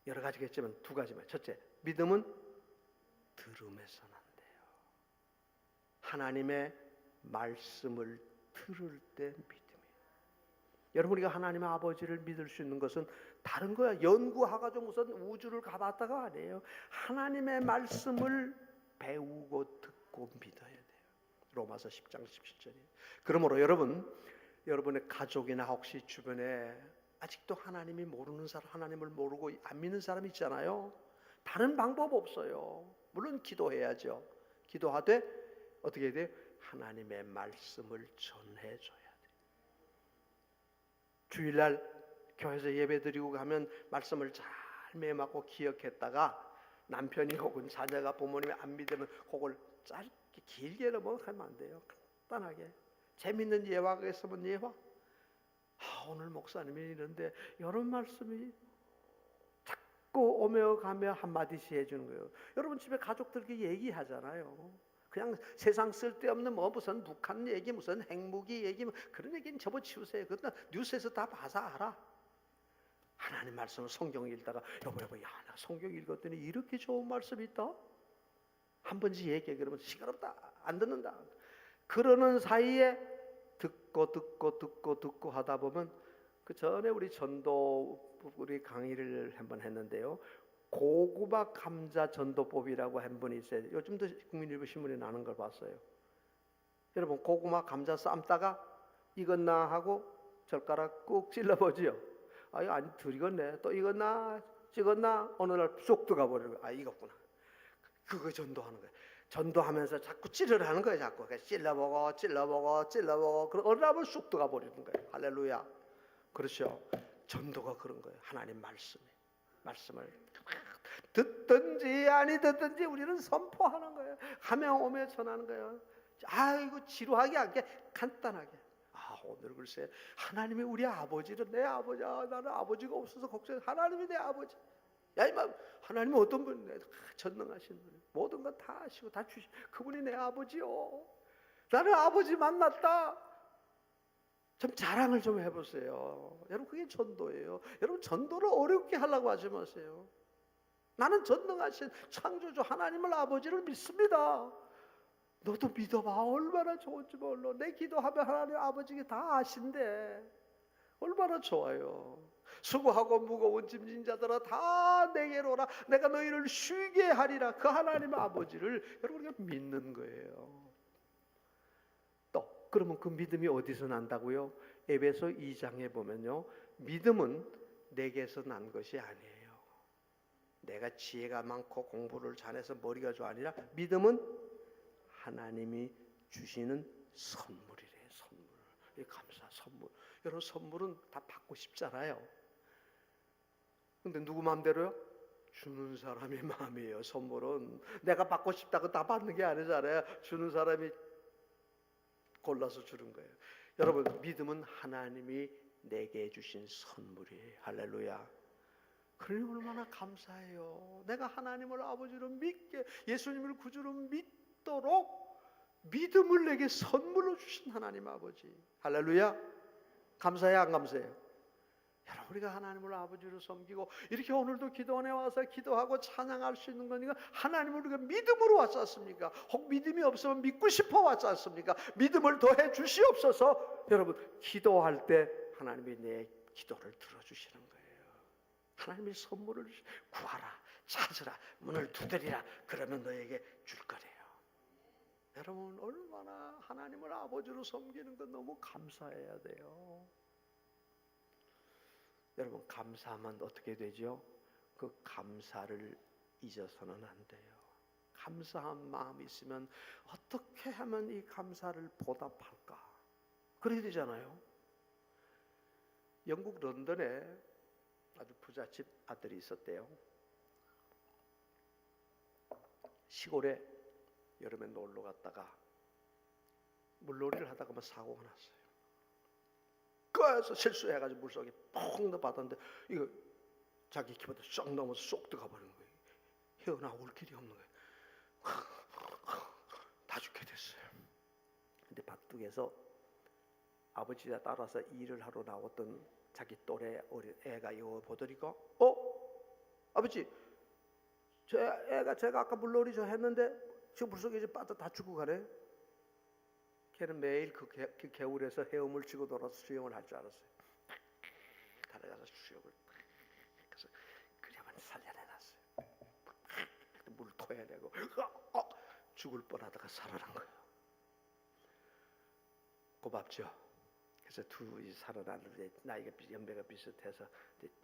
여러 가지겠지만 2가지만. 첫째, 믿음은 들음에서 난대요. 하나님의 말씀을 들을 때 믿음이에요. 여러분, 우리가 하나님의 아버지를 믿을 수 있는 것은 다른 거야. 연구하가지고 무슨 우주를 가봤다가 아니에요. 하나님의 말씀을 배우고 듣고 믿어야 돼요. 로마서 10장 17절이에요. 그러므로 여러분의 가족이나 혹시 주변에 아직도 하나님이 모르는 사람, 하나님을 모르고 안 믿는 사람 있잖아요. 다른 방법 없어요. 물론 기도해야죠. 기도하되 어떻게 해야 돼요? 하나님의 말씀을 전해줘야 돼요. 주일날 교회에서 예배드리고 가면 말씀을 잘 매맞고 기억했다가 남편이 혹은 자녀가 부모님이 안 믿으면 그걸 짧게 길게 넘어가면 안 돼요. 간단하게 재밌는 예화가 있으면 예화. 오늘 목사님이 이런데 이런 말씀이 자꾸 오며 가며 한마디씩 해주는 거예요. 여러분 집에 가족들끼리 얘기하잖아요. 그냥 세상 쓸데없는 무슨 북한 얘기, 무슨 핵무기 얘기, 그런 얘기는 접어치우세요. 그건 뉴스에서 다 봐서 알아. 하나님 말씀을 성경 읽다가 여보 야, 나 성경 읽었더니 이렇게 좋은 말씀이 있다. 한 번씩 얘기해. 그러면 시끄럽다, 안 듣는다. 그러는 사이에 듣고 하다 보면 그 전에 우리 전도 우리 강의를 한번 했는데요. 고구마 감자 전도법이라고 한 분이 있어요. 요즘도 국민일보 신문에 나는 걸 봤어요. 여러분, 고구마 감자 삶다가 익었나 하고 젓가락 꾹 찔러보지요. 이거 안 익었네. 또 익었나 찍었나 어느 날 쏙 들어가 버리는 거예요. 익었구나. 그거 전도하는 거예요. 전도하면서 자꾸 찌르라는 거예요. 자꾸 찔러보고 그럼 어느 날 쑥 들어가 버리는 거예요. 할렐루야. 그렇죠. 전도가 그런 거예요. 하나님 말씀을 듣든지 아니 듣든지 우리는 선포하는 거예요. 가며 오며 전하는 거예요. 이거 지루하게 않게 간단하게. 오늘 글쎄 하나님이 우리 아버지를 내 아버지야. 나는 아버지가 없어서 걱정해. 하나님이 내 아버지. 야 이마, 하나님은 어떤 분이에요? 전능하신 분, 모든 것 다 아시고 다 주시. 그분이 내 아버지요. 나는 아버지 만났다. 좀 자랑을 좀 해보세요. 여러분, 그게 전도예요. 여러분, 전도를 어렵게 하려고 하지 마세요. 나는 전능하신 창조주 하나님을 아버지를 믿습니다. 너도 믿어봐. 얼마나 좋은지 몰라. 내 기도하면 하나님 아버지가 다 아신대. 얼마나 좋아요. 수고하고 무거운 짐진 자들아 다 내게로 오라. 내가 너희를 쉬게 하리라. 그 하나님 아버지를 여러분 우리가 믿는 거예요. 또 그러면 그 믿음이 어디서 난다고요? 에베소 2장에 보면요, 믿음은 내게서 난 것이 아니에요. 내가 지혜가 많고 공부를 잘해서 머리가 좋아 아니라 믿음은 하나님이 주시는 선물이래요. 선물. 이 감사 선물. 여러분, 선물은 다 받고 싶잖아요. 근데 누구 마음대로요? 주는 사람의 마음이에요. 선물은 내가 받고 싶다고 다 받는 게 아니잖아요. 주는 사람이 골라서 주는 거예요. 여러분, 믿음은 하나님이 내게 주신 선물이에요. 할렐루야. 그러니 얼마나 감사해요. 내가 하나님을 아버지로 믿게, 예수님을 구주로 믿도록 믿음을 내게 선물로 주신 하나님 아버지. 할렐루야. 감사해요, 안 감사해요? 여러분, 우리가 하나님을 아버지로 섬기고 이렇게 오늘도 기도원에 와서 기도하고 찬양할 수 있는 거니까 하나님을 우리가 믿음으로 왔지 않습니까? 혹 믿음이 없으면 믿고 싶어 왔지 않습니까? 믿음을 더해 주시옵소서. 여러분, 기도할 때 하나님이 내 기도를 들어주시는 거예요. 하나님이 선물을 구하라, 찾으라, 문을 두드리라. 그러면 너에게 줄 거래요. 여러분, 얼마나 하나님을 아버지로 섬기는 건 너무 감사해야 돼요. 여러분, 감사하면 어떻게 되죠? 그 감사를 잊어서는 안 돼요. 감사한 마음이 있으면 어떻게 하면 이 감사를 보답할까? 그래야 되잖아요. 영국 런던에 아주 부잣집 아들이 있었대요. 시골에 여름에 놀러 갔다가 물놀이를 하다가 사고가 났어요. 그래서 실수해가지고 물속에 펑 넣어봤는데 이거 자기 키보다 쏙 넘어서 쏙 들어가 버리는 거예요. 헤어나올 길이 없는 거예요. 다 죽게 됐어요. 근데 바둑에서 아버지가 따라서 일을 하러 나왔던 자기 또래 어린 애가 이거 보더니까 아버지, 저 애가 제가 아까 물놀이 저 했는데 지금 물속에 이제 빠져 다 죽고 가네. 걔는 매일 그 개울에서 헤엄을 치고 돌아서 수영을 할 줄 알았어요. 수욕을 그래서 그려만 살려내놨어요. 물 토해내고 죽을 뻔하다가 살아난 거예요. 고맙죠. 그래서 둘이 살아났는데 나이가 연배가 비슷해서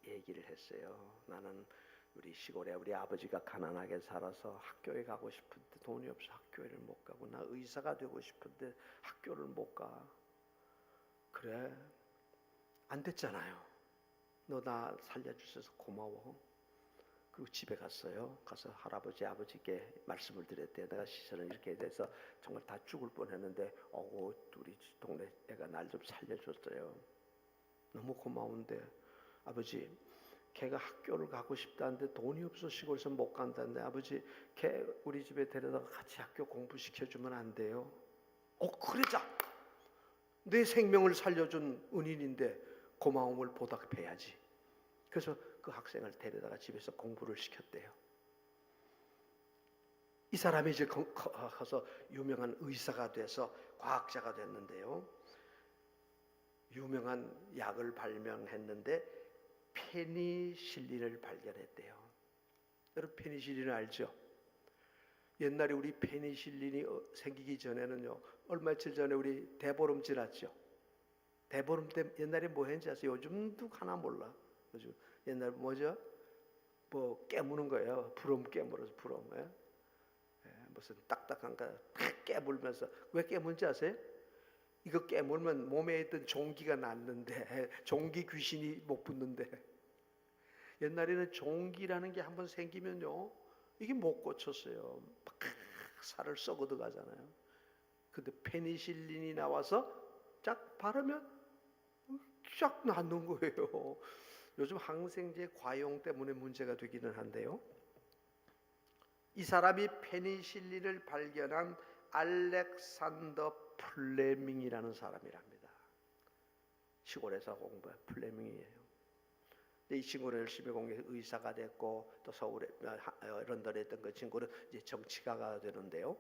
얘기를 했어요. 나는 우리 시골에 우리 아버지가 가난하게 살아서 학교에 가고 싶은데 돈이 없어 학교를 못 가고, 나 의사가 되고 싶은데 학교를 못 가. 그래, 안 됐잖아요. 너 나 살려주셔서 고마워. 그리고 집에 갔어요. 가서 할아버지 아버지께 말씀을 드렸대요. 내가 시선을 이렇게 돼서 정말 다 죽을 뻔했는데 우리 동네 애가 날 좀 살려줬어요. 너무 고마운데 아버지, 걔가 학교를 가고 싶다는데 돈이 없어 시골에서 못 간다는데 아버지, 걔 우리 집에 데려다가 같이 학교 공부시켜주면 안 돼요? 그러자. 내 생명을 살려준 은인인데 고마움을 보답해야지. 그래서 그 학생을 데려다가 집에서 공부를 시켰대요. 이 사람이 이제 커서 유명한 의사가 돼서 과학자가 됐는데요. 유명한 약을 발명했는데 페니실린을 발견했대요. 여러분 페니실린 알죠? 옛날에 우리 페니실린이 생기기 전에는요, 얼마며칠 전에 우리 대보름 지났죠. 대보름 때 옛날에 뭐 했는지 아세요? 요즘도 하나 몰라. 요즘 옛날 뭐죠? 뭐 깨무는 거예요. 부럼 깨물어서 부럼. 무슨 딱딱한 거 깨물면서. 왜 깨문지 아세요? 이거 깨물면 몸에 있던 종기가 낫는데, 종기 귀신이 못 붙는데. 옛날에는 종기라는 게 한번 생기면요, 이게 못 고쳤어요. 막 살을 썩어도 가잖아요. 근데 페니실린이 나와서 쫙 바르면 쫙 낫는 거예요. 요즘 항생제 과용 때문에 문제가 되기는 한데요. 이 사람이 페니실린을 발견한 알렉산더 플레밍이라는 사람이랍니다. 시골에서 공부한 플레밍이에요. 이 친구는 열심히 공부해서 의사가 됐고, 또 서울에 런던에 있던 그 친구는 이제 정치가가 되는데요.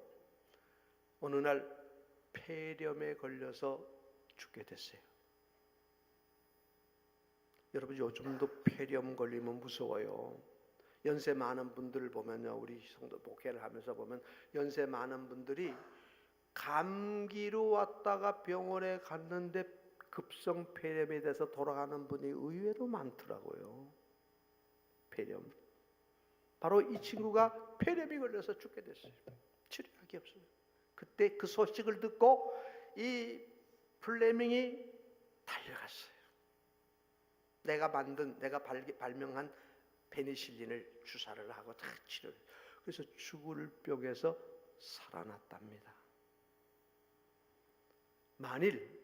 어느 날 폐렴에 걸려서 죽게 됐어요. 여러분, 요즘도 폐렴 걸리면 무서워요. 연세 많은 분들을 보면요, 우리 성도 목회를 하면서 보면 연세 많은 분들이 감기로 왔다가 병원에 갔는데 급성 폐렴에 대해서 돌아가는 분이 의외로 많더라고요. 폐렴. 바로 이 친구가 폐렴이 걸려서 죽게 됐어요. 치료약이 없어요. 그때 그 소식을 듣고 이 플레밍이 달려갔어요. 내가 발명한 페니실린을 주사를 하고 다 치료를. 그래서 죽을 병에서 살아났답니다. 만일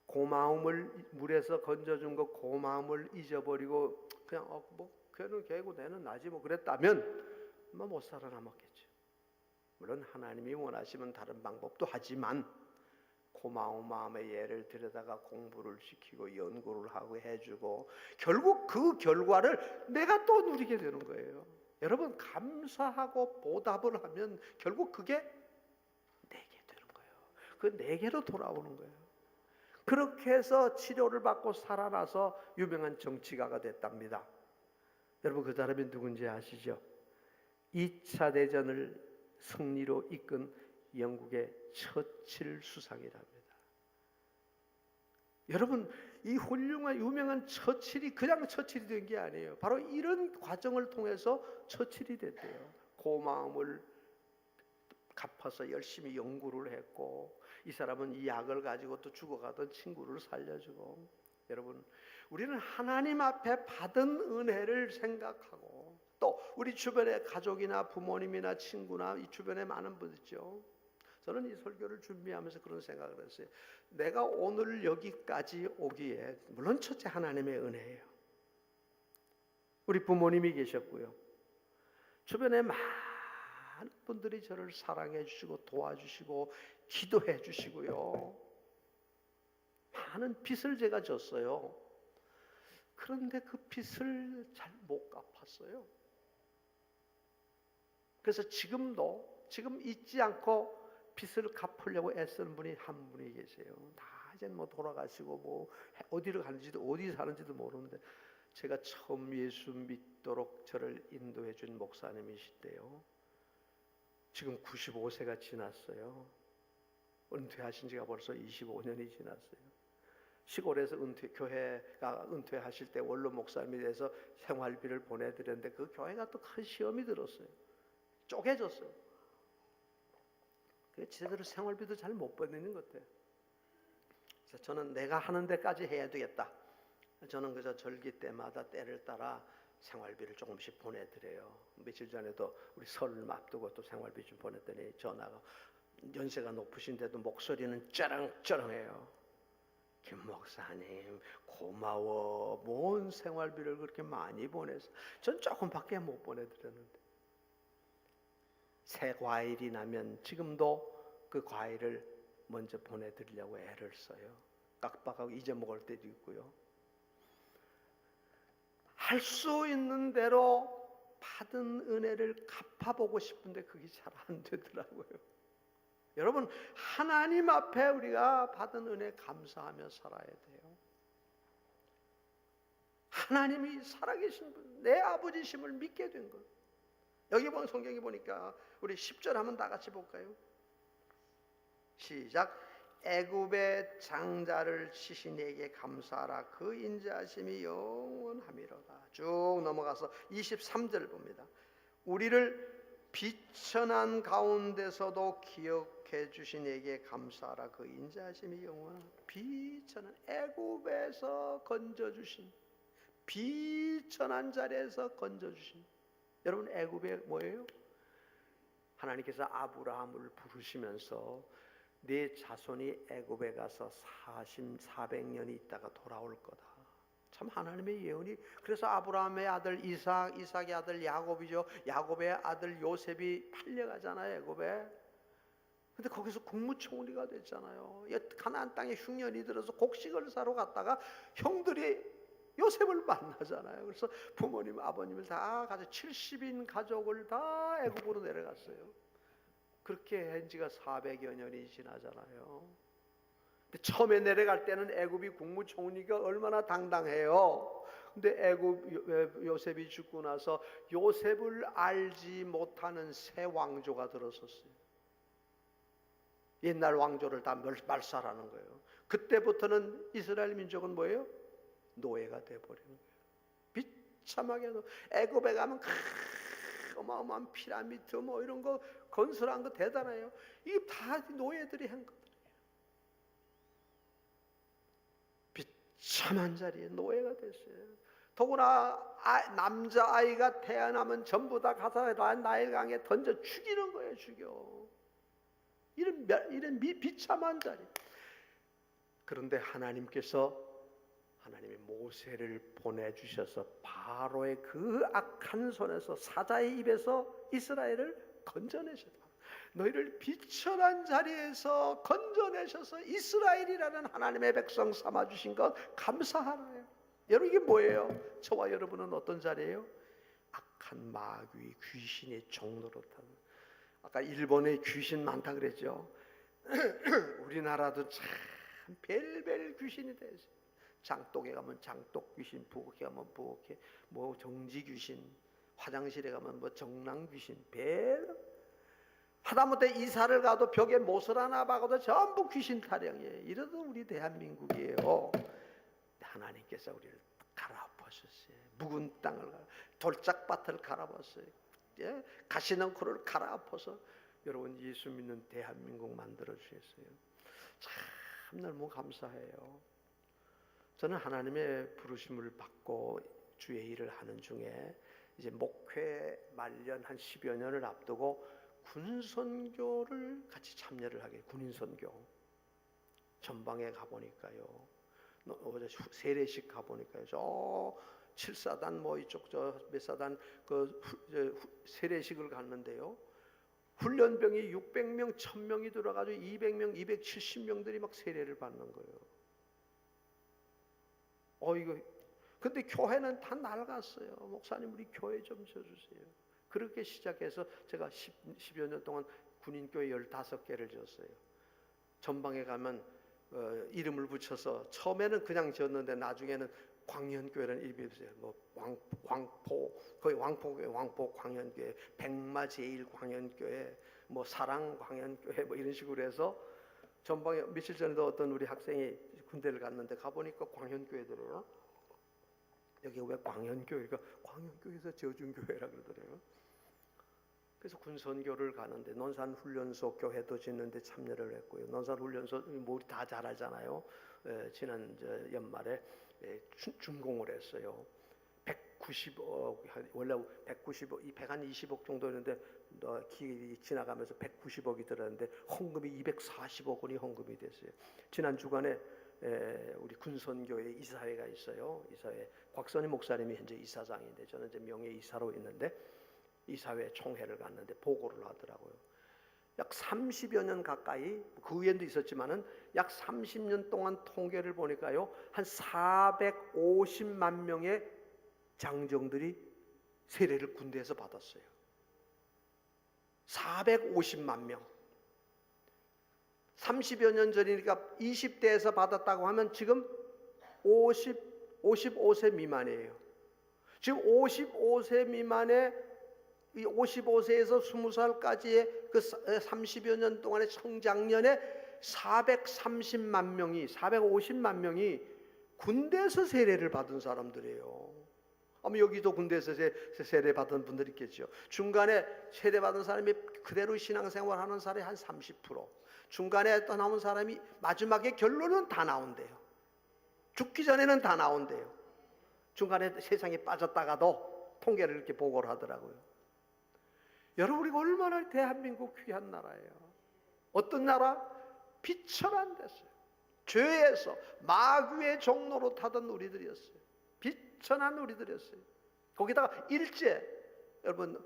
고마움을 물에서 건져준 거 고마움을 잊어버리고 그냥 뭐 걔는 걔고 내는 나지 뭐 그랬다면 뭐 못 살아남았겠죠. 물론 하나님이 원하시면 다른 방법도 하지만 고마운 마음의 예를 들여다가 공부를 시키고 연구를 하고 해주고 결국 그 결과를 내가 또 누리게 되는 거예요. 여러분, 감사하고 보답을 하면 결국 그게 내게 되는 거예요. 그 내게로 돌아오는 거예요. 그렇게 해서 치료를 받고 살아나서 유명한 정치가가 됐답니다. 여러분, 그 사람이 누군지 아시죠? 2차 대전을 승리로 이끈 영국의 처칠 수상이랍니다. 여러분, 이 훌륭한 유명한 처칠이 그냥 처칠이 된 게 아니에요. 바로 이런 과정을 통해서 처칠이 됐대요. 고마움을 갚아서 열심히 연구를 했고, 이 사람은 이 약을 가지고 또 죽어가던 친구를 살려주고. 여러분, 우리는 하나님 앞에 받은 은혜를 생각하고 또 우리 주변의 가족이나 부모님이나 친구나 이 주변에 많은 분 있죠. 저는 이 설교를 준비하면서 그런 생각을 했어요. 내가 오늘 여기까지 오기에 물론 첫째 하나님의 은혜예요. 우리 부모님이 계셨고요. 주변에 많은 분들이 저를 사랑해 주시고 도와주시고 기도해 주시고요. 많은 빚을 제가 졌어요. 그런데 그 빚을 잘 못 갚았어요. 그래서 지금 잊지 않고 빚을 갚으려고 애쓰는 분이 한 분이 계세요. 다 이제 뭐 돌아가시고 뭐 어디를 가는지도 어디 사는지도 모르는데 제가 처음 예수 믿도록 저를 인도해 준 목사님이시대요. 지금 95세가 지났어요. 은퇴하신 지가 벌써 25년이 지났어요. 시골에서 교회가 은퇴하실 때 원로 목사님이 돼서 생활비를 보내드렸는데 그 교회가 또 큰 시험이 들었어요. 쪼개졌어요. 제대로 생활비도 잘 못 보내는 것 같아요. 그래서 저는 내가 하는 데까지 해야 되겠다. 저는 그저 절기 때마다 때를 따라 생활비를 조금씩 보내드려요. 며칠 전에도 우리 설을 앞두고 또 생활비 좀 보냈더니 전화가, 연세가 높으신데도 목소리는 쩌렁쩌렁해요. 김 목사님 고마워. 뭔 생활비를 그렇게 많이 보내서. 전 조금밖에 못 보내드렸는데 새 과일이 나면 지금도 그 과일을 먼저 보내드리려고 애를 써요. 깜빡하고 잊어먹을 때도 있고요. 할 수 있는 대로 받은 은혜를 갚아보고 싶은데 그게 잘 안 되더라고요. 여러분, 하나님 앞에 우리가 받은 은혜 감사하며 살아야 돼요. 하나님이 살아계신 분, 내 아버지심을 믿게 된 것. 여기 보면 성경에 보니까 우리 10절 한번 다 같이 볼까요? 시작. 애굽의 장자를 치신 이에게 감사하라. 그 인자하심이 영원함이로다. 쭉 넘어가서 23절 봅니다. 우리를 비천한 가운데서도 기억해 주신 이에게 감사하라. 그 인자하심이 영원하다. 비천한, 애굽에서 건져주신, 비천한 자리에서 건져주신. 여러분, 애굽에 뭐예요? 하나님께서 아브라함을 부르시면서 네 자손이 애굽에 가서 400년이 있다가 돌아올 거다. 참 하나님의 예언이. 그래서 아브라함의 아들 이삭, 이삭의 아들 야곱이죠. 야곱의 아들 요셉이 팔려가잖아요, 애굽에. 근데 거기서 국무총리가 됐잖아요. 가나안 땅에 흉년이 들어서 곡식을 사러 갔다가 형들이 요셉을 만나잖아요. 그래서 부모님, 아버님을 다 가져 70인 가족을 다 애굽으로 내려갔어요. 그렇게 한 지가 400여 년이 지나잖아요. 근데 처음에 내려갈 때는 애굽이 국무총리가 얼마나 당당해요. 근데 애굽 요셉이 죽고 나서 요셉을 알지 못하는 새 왕조가 들어섰어요. 옛날 왕조를 다 말살하는 거예요. 그때부터는 이스라엘 민족은 뭐예요? 노예가 돼버리는 거예요. 비참하게. 애굽에 가면 어마어마한 피라미드 뭐 이런 거 건설한 거 대단해요. 이게 다 노예들이 한 것들이에요. 비참한 자리에 노예가 됐어요. 더구나 남자아이가 태어나면 전부 다 가서 나일강에 던져 죽이는 거예요. 죽여. 이런 비참한 자리. 그런데 하나님의 모세를 보내주셔서 바로의 그 악한 손에서, 사자의 입에서 이스라엘을 건져내셨다. 너희를 비천한 자리에서 건져내셔서 이스라엘이라는 하나님의 백성 삼아주신 것 감사하라요. 여러분, 이게 뭐예요? 저와 여러분은 어떤 자리예요? 악한 마귀, 귀신의 종노릇하는. 아까 일본에 귀신 많다 그랬죠. 우리나라도 참 별별 귀신이 되죠. 장독에 가면 장독 귀신, 부엌에 가면 부엌에 뭐 정지 귀신, 화장실에 가면 뭐 정랑 귀신, 하다못해 이사를 가도 벽에 못을 하나 박아도 전부 귀신 타령이에요. 이래도 우리 대한민국이에요. 하나님께서 우리를 갈아엎으셨어요. 묵은 땅을, 돌짝밭을 갈아엎었어요. 예? 가시넝쿨을 갈아엎어서 여러분 예수 믿는 대한민국 만들어 주셨어요. 참 너무 감사해요. 저는 하나님의 부르심을 받고 주의 일을 하는 중에 이제 목회 말년 한 10여 년을 앞두고 군선교를 같이 참여를 하게. 군인선교 전방에 가보니까요, 어제 세례식 가보니까요, 저 7사단 뭐 이쪽 저 몇 사단 그 세례식을 갔는데요, 훈련병이 600명 1000명이 들어가지고 200명 270명들이 막 세례를 받는 거예요. 이거 근데 교회는 다 낡았어요. 목사님 우리 교회 좀 줘주세요. 그렇게 시작해서 제가 10여 년 동안 군인교회 15개를 줬어요. 전방에 가면 이름을 붙여서 처음에는 그냥 지었는데 나중에는 광현교회라는 이름이 있어요. 뭐 광포, 거의 왕포교회, 왕포 광현교회, 백마 제일 광현교회, 뭐 사랑 광현교회 뭐 이런 식으로 해서 전방에 며칠 전에도 어떤 우리 학생이 군대를 갔는데 가보니까 광현교회더래요. 여기 왜 광현교회가 광현교회에서 저준교회라 그러더래요. 그래서 군선교를 가는데 논산훈련소 교회도 짓는데 참여를 했고요. 논산훈련소 뭐 우리 다 잘 알잖아요. 지난 연말에 준공을 했어요. 190억, 원래 190억, 이 120억 정도였는데 기일이 지나가면서 190억이 들었는데 헌금이 240억 원이 헌금이 됐어요. 지난 주간에 우리 군선교회 이사회가 있어요. 이사회 곽선희 목사님이 현재 이사장인데 저는 이제 명예 이사로 있는데 이사회 총회를 갔는데 보고를 하더라고요. 약 30여 년 가까이 그 위에도 있었지만은 약 30년 동안 통계를 보니까요 한 450만 명의 장정들이 세례를 군대에서 받았어요. 450만 명. 30여 년 전이니까 20대에서 받았다고 하면 지금 55세 미만이에요. 지금 55세 미만의 이 55세에서 20살까지의 그 30여 년 동안의 성장년에 430만 명이 450만 명이 군대에서 세례를 받은 사람들이에요. 아마 여기도 군대에서 세례 받은 분들 있겠죠. 중간에 세례 받은 사람이 그대로 신앙생활하는 사람이 한 30%, 중간에 또 나온 사람이 마지막에 결론은 다 나온대요. 죽기 전에는 다 나온대요. 중간에 세상에 빠졌다가도 통계를 이렇게 보고를 하더라고요. 여러분, 우리가 얼마나 대한민국 귀한 나라예요. 어떤 나라? 비천한 데서요. 죄에서 마귀의 종로로 타던 우리들이었어요. 비천한 우리들이었어요. 거기다가 일제, 여러분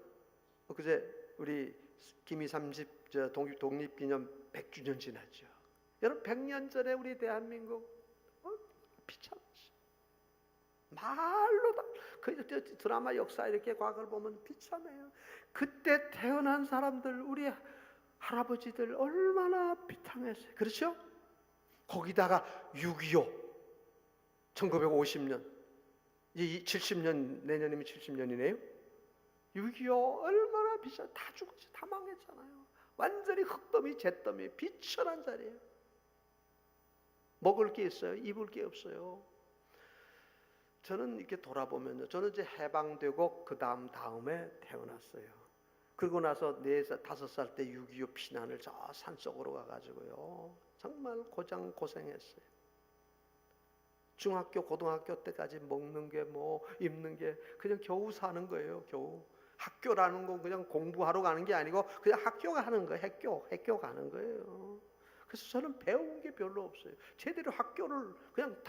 그제 우리 김이 30 독립기념 100주년 지났죠. 여러분 100년 전에 우리 대한민국 비천했어요. 말로 다 그 드라마 역사 이렇게 과거를 보면 비참해요. 그때 태어난 사람들, 우리 할아버지들 얼마나 비참했어요. 그렇죠? 거기다가 6.25 1950년 이 70년, 내년이면 70년이네요. 6.25 얼마나 비참, 다 죽었지, 다 망했잖아요. 완전히 흙더미 잿더미 비천한 자리예요. 먹을 게 있어요? 입을 게 없어요. 저는 이렇게 돌아보면요, 저는 이제 해방되고 그 다음에 태어났어요. 그러고 나서 4살, 5살 때 6.25 피난을 저 산속으로 가가지고요 정말 고생했어요. 중학교, 고등학교 때까지 먹는 게 뭐 입는 게 그냥 겨우 사는 거예요. 겨우. 학교라는 건 그냥 공부하러 가는 게 아니고 그냥 학교 가는 거예요. 학교 가는 거예요. 그래서 저는 배운 게 별로 없어요. 제대로 학교를 그냥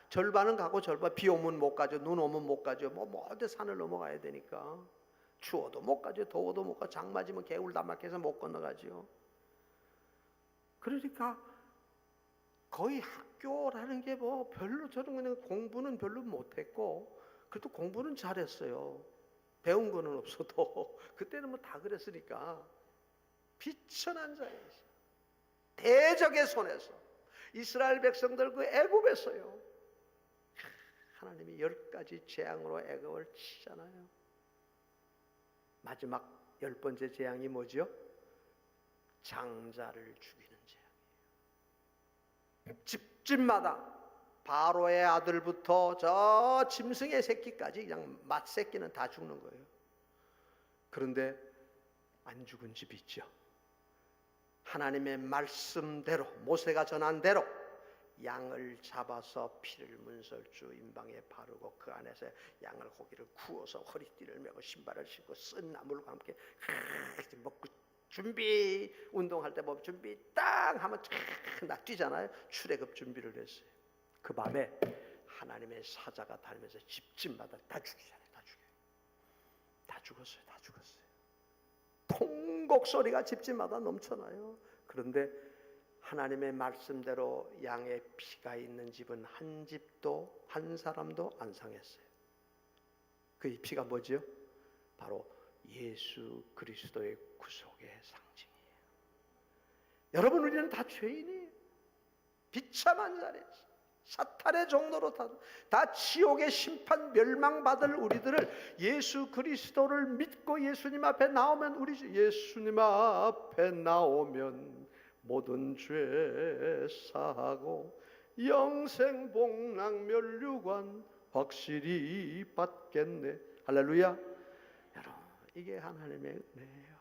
절반은 가고 절반, 비 오면 못 가죠. 눈 오면 못 가죠. 뭐 어디 산을 넘어가야 되니까. 추워도 못 가죠. 더워도 못 가죠. 장 맞으면 개울 다 막혀서 못 건너가죠. 그러니까 거의 학교라는 게 뭐 별로, 저는 그냥 공부는 별로 못했고 그래도 공부는 잘했어요. 배운 거는 없어도 그때는 뭐 다 그랬으니까. 비천한 자였어요. 대적의 손에서 이스라엘 백성들 그 애굽에서요 하나님이 10가지 재앙으로 애굽을 치잖아요. 마지막 10번째 재앙이 뭐죠? 장자를 죽이는 재앙이에요. 집집마다 바로의 아들부터 저 짐승의 새끼까지 그냥 맏새끼는 다 죽는 거예요. 그런데 안 죽은 집이 있죠. 하나님의 말씀대로, 모세가 전한 대로 양을 잡아서 피를 문설주 임방에 바르고 그 안에서 양을 고기를 구워서 허리띠를 메고 신발을 신고 쓴 나물과 함께 먹고 준비, 운동할 때 보면 준비 딱 하면 딱 뛰잖아요. 출애굽 준비를 했어요. 그 밤에 하나님의 사자가 다니면서 집집마다 다 죽이잖아요. 다 죽었어요. 통곡 소리가 집집마다 넘쳐나요. 그런데 하나님의 말씀대로 양의 피가 있는 집은 한 집도, 한 사람도 안 상했어요. 그 피가 뭐죠? 바로 예수 그리스도의 구속의 상징이에요. 여러분, 우리는 다 죄인이에요. 비참한 자리에서 사탄의 종로로 다 지옥의 심판 멸망받을 우리들을 예수 그리스도를 믿고 예수님 앞에 나오면, 우리 예수님 앞에 나오면 모든 죄 사하고 영생 복락 면류관 확실히 받겠네. 할렐루야. 여러분, 이게 하나님의 은혜예요.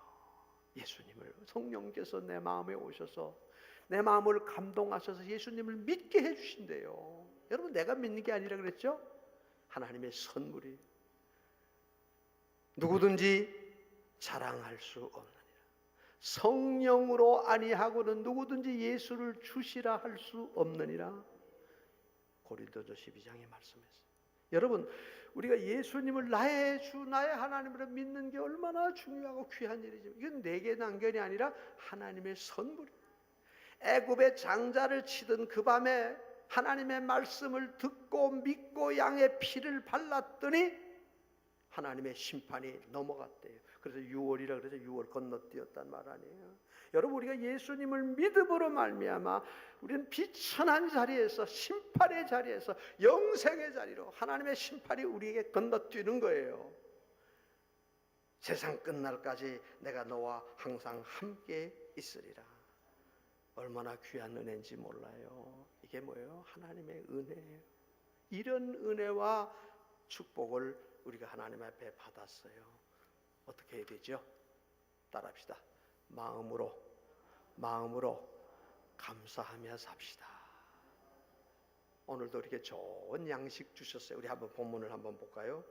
예수님을, 성령께서 내 마음에 오셔서 내 마음을 감동하셔서 예수님을 믿게 해주신대요. 여러분, 내가 믿는 게 아니라 그랬죠? 하나님의 선물이. 누구든지 자랑할 수 없느니라. 성령으로 아니하고는 누구든지 예수를 주시라 할 수 없느니라. 고린도서 12장에 말씀했어요. 여러분, 우리가 예수님을 나의 주, 나의 하나님으로 믿는 게 얼마나 중요하고 귀한 일이지. 이건 내게 난견이 아니라 하나님의 선물이에요. 애굽의 장자를 치던 그 밤에 하나님의 말씀을 듣고 믿고 양의 피를 발랐더니 하나님의 심판이 넘어갔대요. 그래서 6월이라 그래서 6월 건너뛰었단 말 아니에요. 여러분, 우리가 예수님을 믿음으로 말미암아 우리는 비천한 자리에서, 심판의 자리에서 영생의 자리로 하나님의 심판이 우리에게 건너뛰는 거예요. 세상 끝날까지 내가 너와 항상 함께 있으리라. 얼마나 귀한 은혜인지 몰라요. 이게 뭐예요? 하나님의 은혜예요. 이런 은혜와 축복을 우리가 하나님 앞에 받았어요. 어떻게 해야 되죠? 따라합시다. 마음으로 감사하며 삽시다. 오늘도 이렇게 좋은 양식 주셨어요. 우리 한번 본문을 한번 볼까요?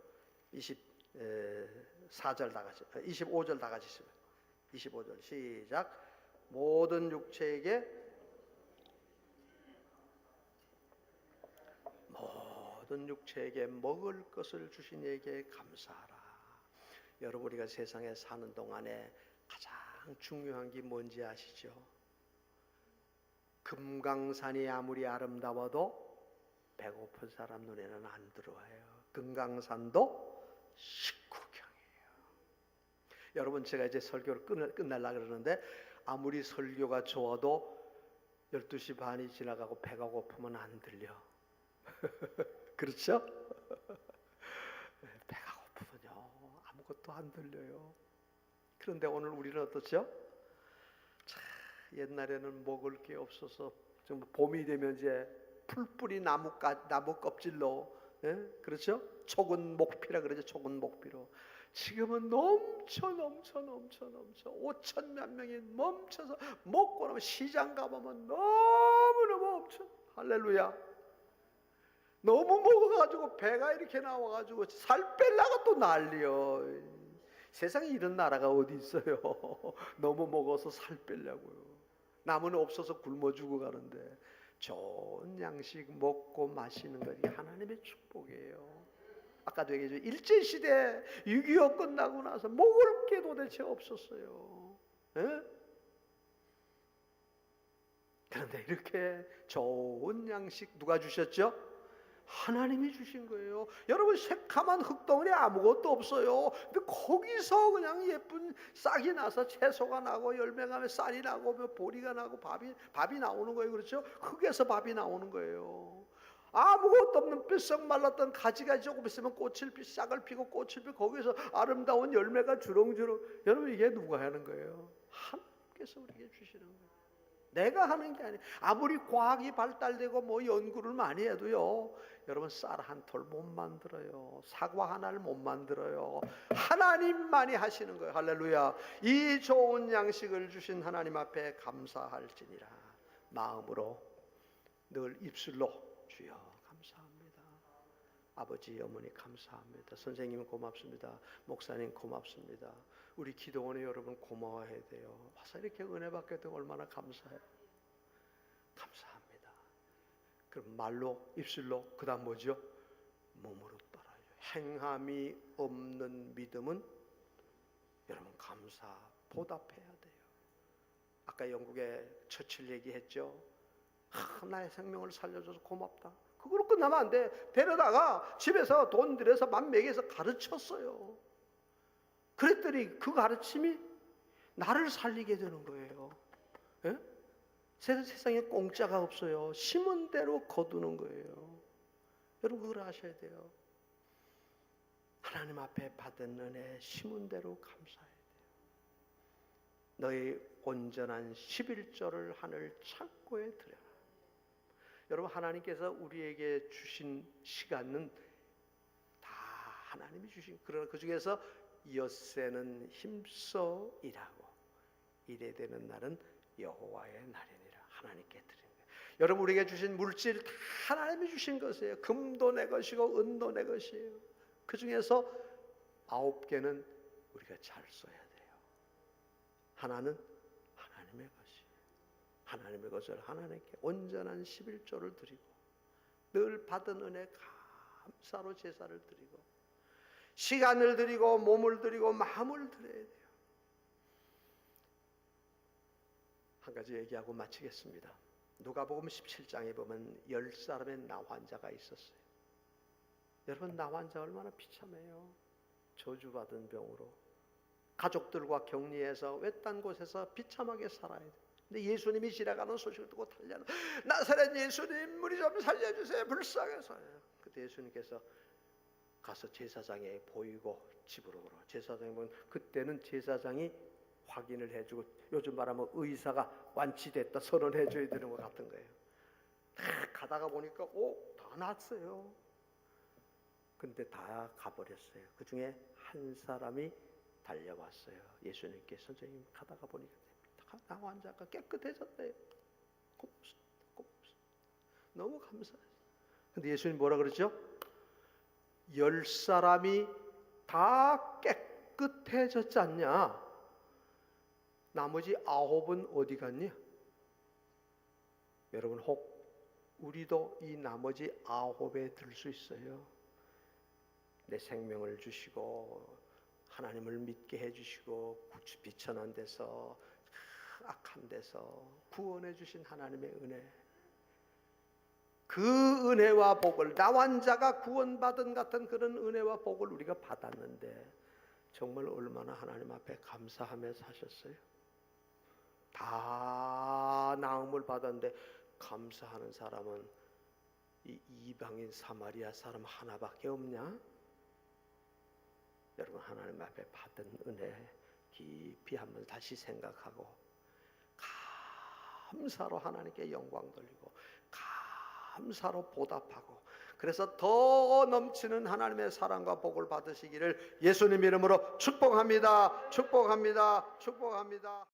24절 다 같이, 25절 다 같이 있습니다. 25절 시작. 모든 육체에게 먹을 것을 주신 이에게 감사하라. 여러분, 우리가 세상에 사는 동안에 가장 중요한 게 뭔지 아시죠? 금강산이 아무리 아름다워도 배고픈 사람 눈에는 안 들어와요. 금강산도 식후경이에요. 여러분, 제가 이제 설교를 끝내려고 그러는데, 아무리 설교가 좋아도 12시 반이 지나가고 배가 고프면 안 들려. 그렇죠? 배가 고프면요, 아무것도 안 들려요. 그런데 오늘 우리는 어떻죠? 자, 옛날에는 먹을 게 없어서 정말 봄이 되면 이제 풀뿌리 나무 껍질로, 그렇죠? 촉은 목피라 그러죠. 촉은 목피로. 지금은 넘쳐 5천 몇 명이 멈춰서 먹고 나면 시장 가보면 너무너무 엄청, 할렐루야, 너무 먹어가지고 배가 이렇게 나와가지고 살 뺄라가 또 난리요. 세상에 이런 나라가 어디 있어요. 너무 먹어서 살 빼려고요. 남은 없어서 굶어 죽어가는데 좋은 양식 먹고 마시는 것이 하나님의 축복이에요. 아까도 얘기했죠. 일제시대 6.25 끝나고 나서 먹을 게 도대체 없었어요. 그런데 이렇게 좋은 양식 누가 주셨죠? 하나님이 주신 거예요. 여러분, 새카만 흙덩어리 아무것도 없어요. 근데 거기서 그냥 예쁜 싹이 나서 채소가 나고 열매가 나면 쌀이 나고 보리가 나고 밥이 나오는 거예요. 그렇죠? 흙에서 밥이 나오는 거예요. 아무것도 없는 삐썩 말랐던 가지가 조금 있으면 꽃을 싹을 피고 꽃을 피고 거기서 아름다운 열매가 주렁주렁. 여러분, 이게 누가 하는 거예요? 하나님께서 우리에게 주시는 거예요. 내가 하는 게 아니에요. 아무리 과학이 발달되고 뭐 연구를 많이 해도요, 여러분, 쌀 한 톨 못 만들어요. 사과 하나를 못 만들어요. 하나님만이 하시는 거예요. 할렐루야. 이 좋은 양식을 주신 하나님 앞에 감사할지니라. 마음으로, 늘 입술로 주여 감사합니다. 아버지, 어머니 감사합니다. 선생님 고맙습니다. 목사님 고맙습니다. 우리 기도원의 여러분 고마워해야 돼요. 와서 이렇게 은혜 받게 되고 얼마나 감사해요. 감사합니다. 그럼 말로, 입술로, 그 다음 뭐죠? 몸으로 따라요. 행함이 없는 믿음은 여러분 감사 보답해야 돼요. 아까 영국의 처칠 얘기했죠. 나의 생명을 살려줘서 고맙다. 그걸로 끝나면 안 돼. 데려다가 집에서 돈 들여서 맘 먹여서 가르쳤어요. 그랬더니 그 가르침이 나를 살리게 되는 거예요. 세상에 공짜가 없어요. 심은 대로 거두는 거예요. 여러분 그걸 아셔야 돼요. 하나님 앞에 받은 은혜 심은 대로 감사해야 돼요. 너의 온전한 11조를 하늘 창고에 드려라. 여러분 하나님께서 우리에게 주신 시간은 다 하나님이 주신, 그러나 그 중에서 엿새는 힘써 일하고 일에 되는 날은 여호와의 날이니라. 하나님께 드린 거예요. 여러분 우리에게 주신 물질 다 하나님이 주신 것이에요. 금도 내 것이고 은도 내 것이에요. 그 중에서 9개는 우리가 잘 써야 돼요. 하나는 하나님의 것이에요. 하나님의 것을 하나님께 온전한 11조를 드리고 늘 받은 은혜 감사로 제사를 드리고 시간을 드리고 몸을 드리고 마음을 드려야 돼요. 한 가지 얘기하고 마치겠습니다. 누가복음 17장에 보면 10사람의 나 환자가 있었어요. 여러분 나 환자 얼마나 비참해요. 저주받은 병으로 가족들과 격리해서 외딴 곳에서 비참하게 살아야 돼요. 근데 예수님이 지나가는 소식을 듣고 달려는 나사렛 예수님 우리 좀 살려주세요. 불쌍해서요. 그때 예수님께서 가서 제사장에 보이고 집으로 오라. 제사장이 보면 그때는 제사장이 확인을 해주고 요즘 말하면 의사가 완치됐다 선언해줘야 되는 것 같은 거예요. 다 가다가 보니까 다 났어요. 근데 다 가버렸어요. 그 중에 한 사람이 달려왔어요. 예수님께 선생님 가다가 보니까 나 환자가 깨끗해졌대요. 고맙습니다. 너무 감사해요. 근데 예수님 뭐라 그러죠? 10사람이 다 깨끗해졌지 않냐? 나머지 9은 어디 갔냐? 여러분 혹 우리도 이 나머지 9에 들 수 있어요. 내 생명을 주시고 하나님을 믿게 해주시고 비천한 데서 악한 데서 구원해 주신 하나님의 은혜, 그 은혜와 복을 나 환자가 구원받은 같은 그런 은혜와 복을 우리가 받았는데 정말 얼마나 하나님 앞에 감사하며 사셨어요? 다 나음을 받았는데 감사하는 사람은 이 이방인 사마리아 사람 하나밖에 없냐? 여러분 하나님 앞에 받은 은혜 깊이 한번 다시 생각하고 감사로 하나님께 영광 돌리고 감사로 보답하고 그래서 더 넘치는 하나님의 사랑과 복을 받으시기를 예수님 이름으로 축복합니다. 축복합니다. 축복합니다.